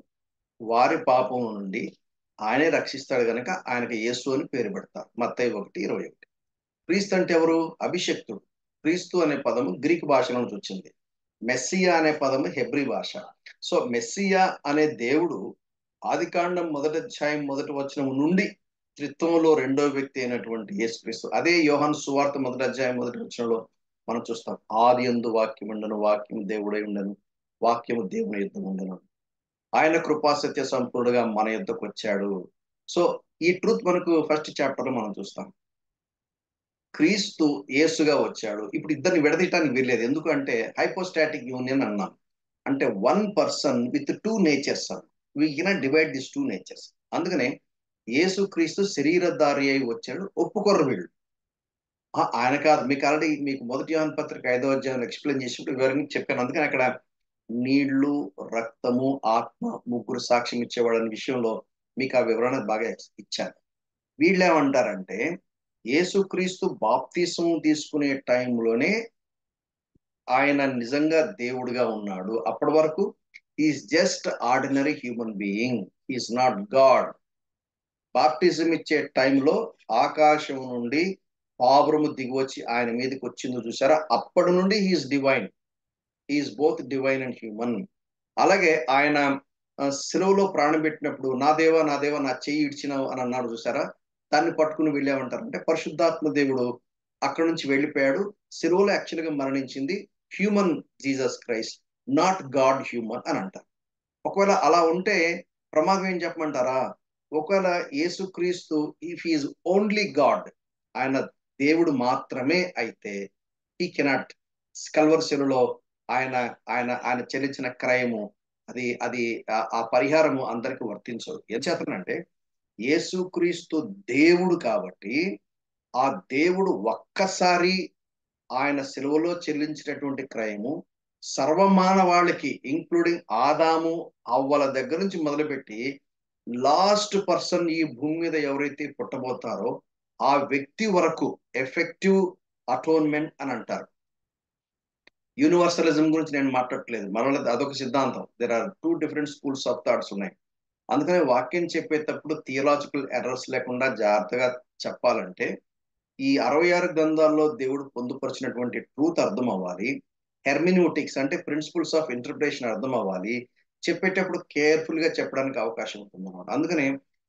వారి పాపం నుండి ఆయనే రక్షిస్తాడు గనక ఆయనకి యేసు అని పేరు పెడతారు. మత్తయి 1:21. క్రీస్తు అంటే ఎవరు? అభిషక్తుడు. క్రీస్తు అనే పదము గ్రీక్ భాష నుంచి వచ్చింది. మెస్సియా అనే పదము హెబ్రీ భాష. సో మెస్సియా అనే దేవుడు ఆదికాండం 1 అధ్యాయం 1 వచనం నుండి త్రిత్వంలో రెండో వ్యక్తి అయినటువంటి యేసుక్రీస్తు. అదే యోహాను సువార్త 1 అధ్యాయం 1 వచనంలో మనం చూస్తాం. ఆది యందు వాక్యం ఉండను, వాక్యం దేవుడై ఉండను, వాక్యము దేవుని యుద్ధం ఉండను. ఆయన కృపాసత్య సంపూర్ణగా మన యుద్ధకు వచ్చాడు. సో ఈ ట్రూత్ మనకు ఫస్ట్ చాప్టర్ లో మనం చూస్తాం. క్రీస్తు యేసుగా వచ్చాడు. ఇప్పుడు ఇద్దరిని విడదీయటానికి వీల్లేదు. ఎందుకంటే హైపోస్టాటిక్ యూనియన్ అన్నాం. అంటే one person with two natures. We cannot divide this two natures. అందుకనే యేసు క్రీస్తు శరీరధారి అయి వచ్చాడు, ఒప్పుకొర్రు వీళ్ళు. ఆయన కాదు. మీకు ఆల్రెడీ మీకు 1 యోహాను 5వ అధ్యాయం ఎక్స్ప్లెయిన్ చేసినప్పుడు వివరంగా చెప్పాను. అందుకని అక్కడ నీళ్లు, రక్తము, ఆత్మ ముగ్గురు సాక్ష్యం ఇచ్చేవాడు అనే విషయంలో మీకు ఆ వివరణ బాగా ఇచ్చాను. వీళ్ళు ఏమంటారంటే యేసుక్రీస్తు బాప్తిసం తీసుకునే టైంలోనే ఆయన నిజంగా దేవుడిగా ఉన్నాడు. అప్పటి వరకు is just ordinary human being, is not God. Baptism ఇచ్చే టైంలో ఆకాశం నుండి పావురము దిగివచ్చి ఆయన మీదకి వచ్చిందో చూసారా, అప్పటి నుండి he is divine. He is both divine and human. అలాగే ఆయన శిలువలో ప్రాణం పెట్టినప్పుడు నా దేవా నా దేవా నా చెయ్యి ఇడిచినావు అని అన్నాడు చూసారా, దాన్ని పట్టుకుని వీళ్ళేమంటారంటే పరిశుద్ధాత్మ దేవుడు అక్కడ నుంచి వెళ్ళిపోయాడు. శిలువలో యాక్చువల్గా మరణించింది human Jesus Christ, not God human అని అంటారు. ఒకవేళ అలా ఉంటే ప్రమాదం ఏం చెప్పమంటారా? ఒకవేళ యేసుక్రీస్తు ఇఫ్ ఈజ్ ఓన్లీ గాడ్, ఆయన దేవుడు మాత్రమే అయితే ఈ కెనాట్ కల్వరిశిలలో ఆయన ఆయన ఆయన చెల్లించిన క్రయము అది అది ఆ పరిహారము అందరికి వర్తించదు. ఏం చేతనంటే యేసుక్రీస్తు దేవుడు కాబట్టి ఆ దేవుడు ఒక్కసారి ఆయన సెలవులో చెల్లించినటువంటి క్రయము సర్వమానవాళికి ఇంక్లూడింగ్ ఆదాము అవ్వల దగ్గర నుంచి మొదలుపెట్టి లాస్ట్ పర్సన్ ఈ భూమి మీద ఎవరైతే పుట్టబోతారో ఆ వ్యక్తి వరకు ఎఫెక్టివ్ అటోన్మెంట్ అని అంటారు. యూనివర్సలిజం గురించి నేను మాట్లాడట్లేదు, మరలా అదొక సిద్ధాంతం. There are 2 different schools of thoughts ఉన్నాయి. అందుకనే వాక్యం చెప్పేటప్పుడు థియలాజికల్ ఎర్రర్స్ లేకుండా జాగ్రత్తగా చెప్పాలంటే ఈ 66 గ్రంథాల్లో దేవుడు పొందుపరిచినటువంటి ట్రూత్ అర్థం అవ్వాలి. హెర్మిన్యూటిక్స్ అంటే ప్రిన్సిపల్స్ ఆఫ్ ఇంటర్ప్రిటేషన్ అర్థం అవ్వాలి. చెప్పేటప్పుడు కేర్ఫుల్ గా చెప్పడానికి అవకాశం ఉంటుంది అన్నమాట. అందుకనే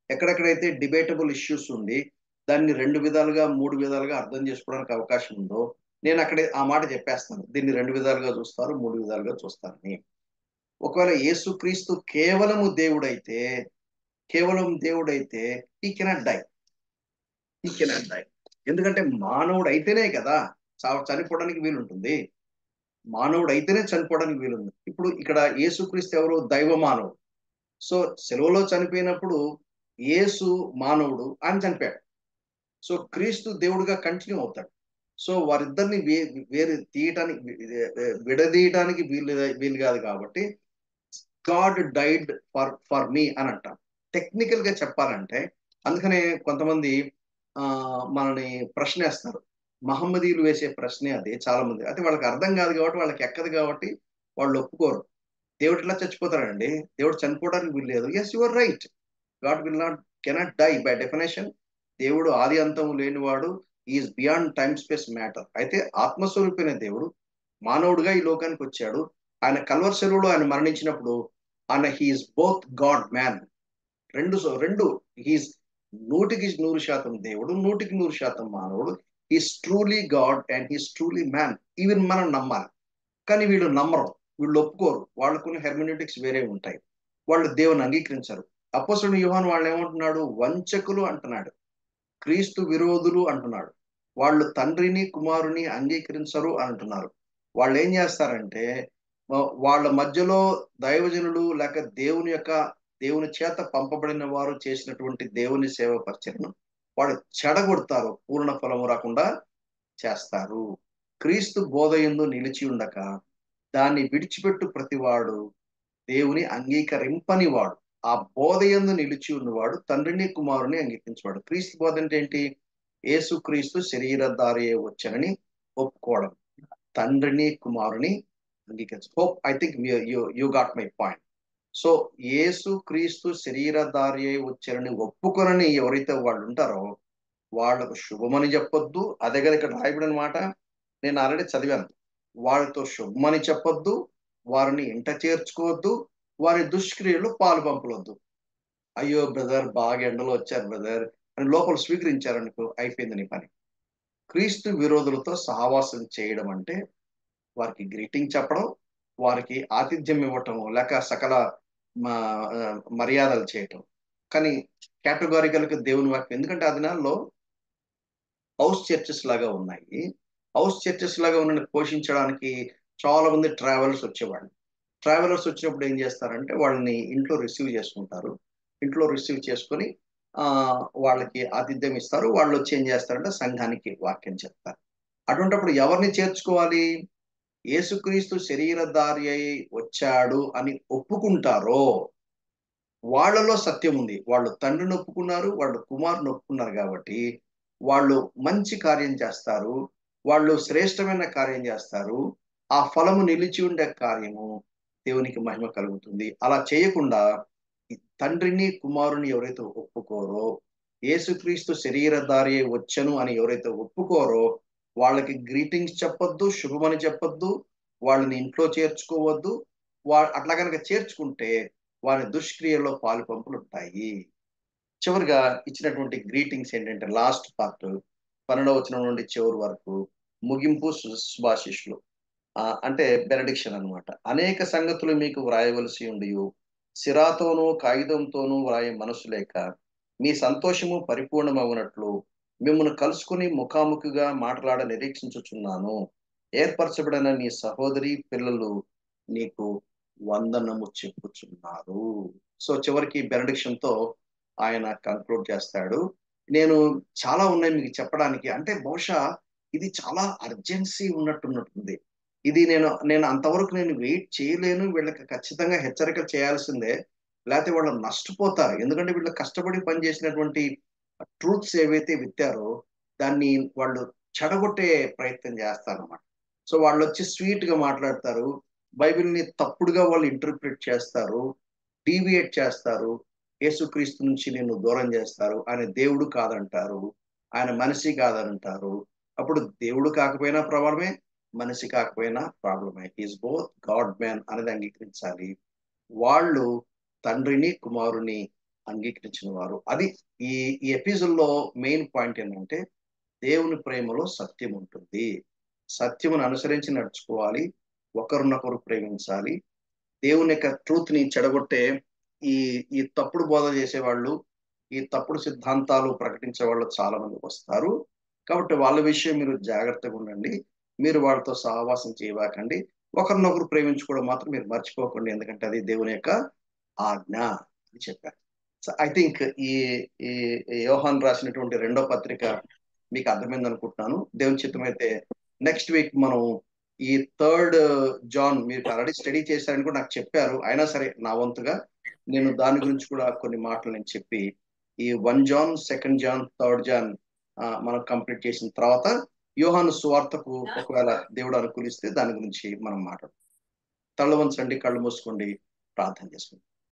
ఎక్కడెక్కడైతే డిబేటబుల్ ఇష్యూస్ ఉండి దాన్ని 2 విధాలుగా 3 విధాలుగా అర్థం చేసుకోవడానికి అవకాశం ఉందో నేను అక్కడే ఆ మాట చెప్పేస్తాను. దీన్ని 2 విధాలుగా చూస్తారు, 3 విధాలుగా చూస్తారని. ఒకవేళ యేసుక్రీస్తు కేవలం దేవుడైతే ఈ కెనాట్ డై. ఈ కెనాట్ డై. ఎందుకంటే మానవుడు అయితేనే కదా చనిపోవడానికి వీలుంటుంది. మానవుడు అయితేనే చనిపోవడానికి వీలుంది. ఇప్పుడు ఇక్కడ యేసుక్రీస్తు ఎవరు? దైవ మానవుడు. సో సెలవులో చనిపోయినప్పుడు యేసు మానవుడు, ఆయన చనిపోయాడు. సో క్రీస్తు దేవుడుగా కంటిన్యూ అవుతాడు. సో వారిద్దరిని వేరు తీయటానికి విడదీయటానికి వీలు కాదు. కాబట్టి గాడ్ డైడ్ ఫర్ మీ అని అంటాం టెక్నికల్ గా చెప్పాలంటే. అందుకనే కొంతమంది మనని ప్రశ్న వేస్తారు. మహమ్మదీయులు వేసే ప్రశ్నే అదే. చాలా మంది అయితే వాళ్ళకి అర్థం కాదు కాబట్టి, వాళ్ళకి ఎక్కదు కాబట్టి వాళ్ళు ఒప్పుకోరు. దేవుడు ఇట్లా చచ్చిపోతాడండి, దేవుడు చనిపోవడానికి వీలు లేదు. Yes your right. God will not cannot die by definition. దేవుడు ఆది అంతం లేనివాడు, is beyond time space matter. అయితే ఆత్మస్వరూపైన దేవుడు మానవుడిగా ఈ లోకానికి వచ్చాడు. ఆయన కల్వరి శిలువలో ఆయన మరణించినప్పుడు ఆయన హీఈస్ బోత్ గాడ్ మ్యాన్. రెండు హీఈస్ 100% దేవుడు, 100% మానవుడు. He's truly God and he's truly man. Even మనం నమ్మాలి, కానీ వీళ్ళు నమ్మరు, వీళ్ళు ఒప్పుకోరు. వాళ్ళకున్న హెర్మెనెటిక్స్ వేరే ఉంటాయి, వాళ్ళు దేవుని అంగీకరించరు. అపోస్తలుడైన యోహాను వాళ్ళు ఏమంటున్నాడు? వంచకులు అంటున్నాడు, క్రీస్తు విరోధులు అంటున్నాడు. వాళ్ళు తండ్రిని కుమారుని అంగీకరించరు అంటున్నారు. వాళ్ళు ఏం చేస్తారంటే వాళ్ళ మధ్యలో దైవజనులు లేక దేవుని చేత పంపబడిన వారు చేసినటువంటి దేవుని సేవ పరిచయను వాళ్ళు చెడగొడతారు, పూర్ణ ఫలము రాకుండా చేస్తారు. క్రీస్తు బోధయందు నిలిచి ఉండక దాన్ని విడిచిపెట్టు ప్రతివాడు దేవుని అంగీకరింపని వాడు. ఆ బోధయందు నిలిచి ఉన్నవాడు తండ్రిని కుమారుని అంగీకరించేవాడు. క్రీస్తు బోధ అంటే ఏంటి? యేసు క్రీస్తు శరీరధారి వచ్చనని ఒప్పుకోవడం, తండ్రిని కుమారుని అంగీకరించు. Hope I think you got my point. So యేసు క్రీస్తు శరీరధారి వచ్చారని ఒప్పుకొనని ఎవరైతే వాళ్ళు ఉంటారో వాళ్ళకు శుభమని చెప్పొద్దు. అదే కదా ఇక్కడ రాయబడిన మాట, నేను ఆల్రెడీ చదివాను. వాళ్ళతో శుభమని చెప్పొద్దు, వారిని ఇంట చేర్చుకోవద్దు, వారి దుష్క్రియలు పాలు పంపలొద్దు. అయ్యో బ్రదర్ బాగా ఎండలో వచ్చారు బ్రదర్ అని లోపల స్వీకరించారనుకో, అయిపోయింది నీ పని. క్రీస్తు విరోధులతో సహవాసం చేయడం అంటే వారికి గ్రీటింగ్ చెప్పడం, వారికి ఆతిథ్యం ఇవ్వటం, లేక సకల మర్యాదలు చేయటం. కానీ కేటగారికల్గా దేవుని వాక్యం, ఎందుకంటే ఆ దినాల్లో హౌస్ చర్చెస్ లాగా ఉన్నాయి. హౌస్ చర్చెస్ లాగా ఉన్న పోషించడానికి చాలా మంది ట్రావెలర్స్ వచ్చేవాళ్ళు. ట్రావెలర్స్ వచ్చినప్పుడు ఏం చేస్తారంటే వాళ్ళని ఇంట్లో రిసీవ్ చేసుకుంటారు. ఇంట్లో రిసీవ్ చేసుకొని వాళ్ళకి ఆతిథ్యం ఇస్తారు. వాళ్ళు వచ్చి ఏం చేస్తారంటే సంఘానికి వాక్యం చెప్తారు. అటువంటిప్పుడు ఎవరిని చేర్చుకోవాలి? యేసుక్రీస్తు శరీరధారి అయి వచ్చాడు అని ఒప్పుకుంటారో వాళ్ళలో సత్యం ఉంది. వాళ్ళు తండ్రిని ఒప్పుకున్నారు, వాళ్ళు కుమారుని ఒప్పుకున్నారు కాబట్టి వాళ్ళు మంచి కార్యం చేస్తారు, వాళ్ళు శ్రేష్టమైన కార్యం చేస్తారు. ఆ ఫలము నిలిచి ఉండే కార్యము దేవునికి మహిమ కలుగుతుంది. అలా చేయకుండా తండ్రిని కుమారుని ఎవరైతే ఒప్పుకోరో, యేసుక్రీస్తు శరీరధారి వచ్చను అని ఎవరైతే ఒప్పుకోరో వాళ్ళకి గ్రీటింగ్స్ చెప్పొద్దు, శుభమని చెప్పొద్దు, వాళ్ళని ఇంట్లో చేర్చుకోవద్దు. అట్లా కనుక చేర్చుకుంటే వారి దుష్క్రియల్లో పాలు పంపులు ఉంటాయి. చివరిగా ఇచ్చినటువంటి గ్రీటింగ్స్ ఏంటంటే లాస్ట్ పార్ట్ 12వ వచనం నుండి చివరి వరకు ముగింపు శుభాశిష్యులు, అంటే బెనడిక్షన్ అన్నమాట. అనేక సంగతులు మీకు వ్రాయవలసి ఉండి సిరాతోనూ కాగితంతోనూ వ్రాయ మనసు లేక మీ సంతోషము పరిపూర్ణమవునట్లు మిమ్మల్ని కలుసుకుని ముఖాముఖిగా మాట్లాడ నిరీక్షించుచున్నాను. ఏర్పరచబడిన నీ సహోదరి పిల్లలు నీకు వందనము చెప్పుచున్నారు. సో చివరికి బెనడిక్షన్ తో ఆయన కంక్లూడ్ చేస్తాడు. నేను చాలా ఉన్నాయి మీకు చెప్పడానికి, అంటే బహుశా ఇది చాలా అర్జెన్సీ ఉన్నట్టుంది. ఇది నేను అంతవరకు నేను వెయిట్ చేయలేను, వీళ్ళకి ఖచ్చితంగా హెచ్చరిక చేయాల్సిందే, లేకపోతే వాళ్ళు నష్టపోతారు. ఎందుకంటే వీళ్ళు కష్టపడి పనిచేసినటువంటి ట్రూత్స్ ఏవైతే విత్తారో దాన్ని వాళ్ళు చెడగొట్టే ప్రయత్నం చేస్తారన్నమాట. సో వాళ్ళు వచ్చి స్వీట్ గా మాట్లాడతారు, బైబిల్ని తప్పుడుగా వాళ్ళు ఇంటర్ప్రిట్ చేస్తారు, డీవియేట్ చేస్తారు, యేసుక్రీస్తు నుంచి నిన్ను దూరం చేస్తారు, ఆయన దేవుడు కాదంటారు, ఆయన మనిషి కాదంటారు. అప్పుడు దేవుడు కాకపోయినా ప్రాబ్లమే, మనిషి కాకపోయినా ప్రాబ్లమే. ఈజ్ బోత్ గాడ్ మ్యాన్ అనేది అంగీకరించాలి. వాళ్ళు తండ్రిని కుమారుని అంగీకరించిన వారు. అది ఈ ఈ ఎపిసోడ్లో మెయిన్ పాయింట్ ఏంటంటే దేవుని ప్రేమలో సత్యం ఉంటుంది, సత్యమును అనుసరించి నడుచుకోవాలి, ఒకరినొకరు ప్రేమించాలి. దేవుని యొక్క ట్రూత్ ని చెడగొట్టే ఈ ఈ తప్పుడు బోధ చేసేవాళ్ళు, ఈ తప్పుడు సిద్ధాంతాలు ప్రకటించే వాళ్ళు చాలా మంది వస్తారు. కాబట్టి వాళ్ళ విషయం మీరు జాగ్రత్తగా ఉండండి, మీరు వాళ్ళతో సహవాసం చేయవాకండి. ఒకరినొకరు ప్రేమించుకోవడం మాత్రం మీరు మర్చిపోకండి, ఎందుకంటే అది దేవుని యొక్క ఆజ్ఞ అని చెప్పారు. సో ఐ థింక్ ఈ ఈ యోహాన్ రాసినటువంటి 2వ పత్రిక మీకు అర్థమైంది అనుకుంటున్నాను. దేవుని చిత్తమైతే నెక్స్ట్ వీక్ మనం ఈ 3rd జాన్ మీరు ఆల్రెడీ స్టడీ చేశారని కూడా నాకు చెప్పారు. అయినా సరే నా వంతుగా నేను దాని గురించి కూడా కొన్ని మాటలు నేను చెప్పి ఈ 1 John 2nd John 3rd John మనం కంప్లీట్ చేసిన తర్వాత యోహాను సువార్తకు ఒకవేళ దేవుడు అనుకూలిస్తే దాని గురించి మనం మాట్లాడదాం. తల వంచండి, కళ్ళు మూసుకోండి, ప్రార్థన చేసుకోండి.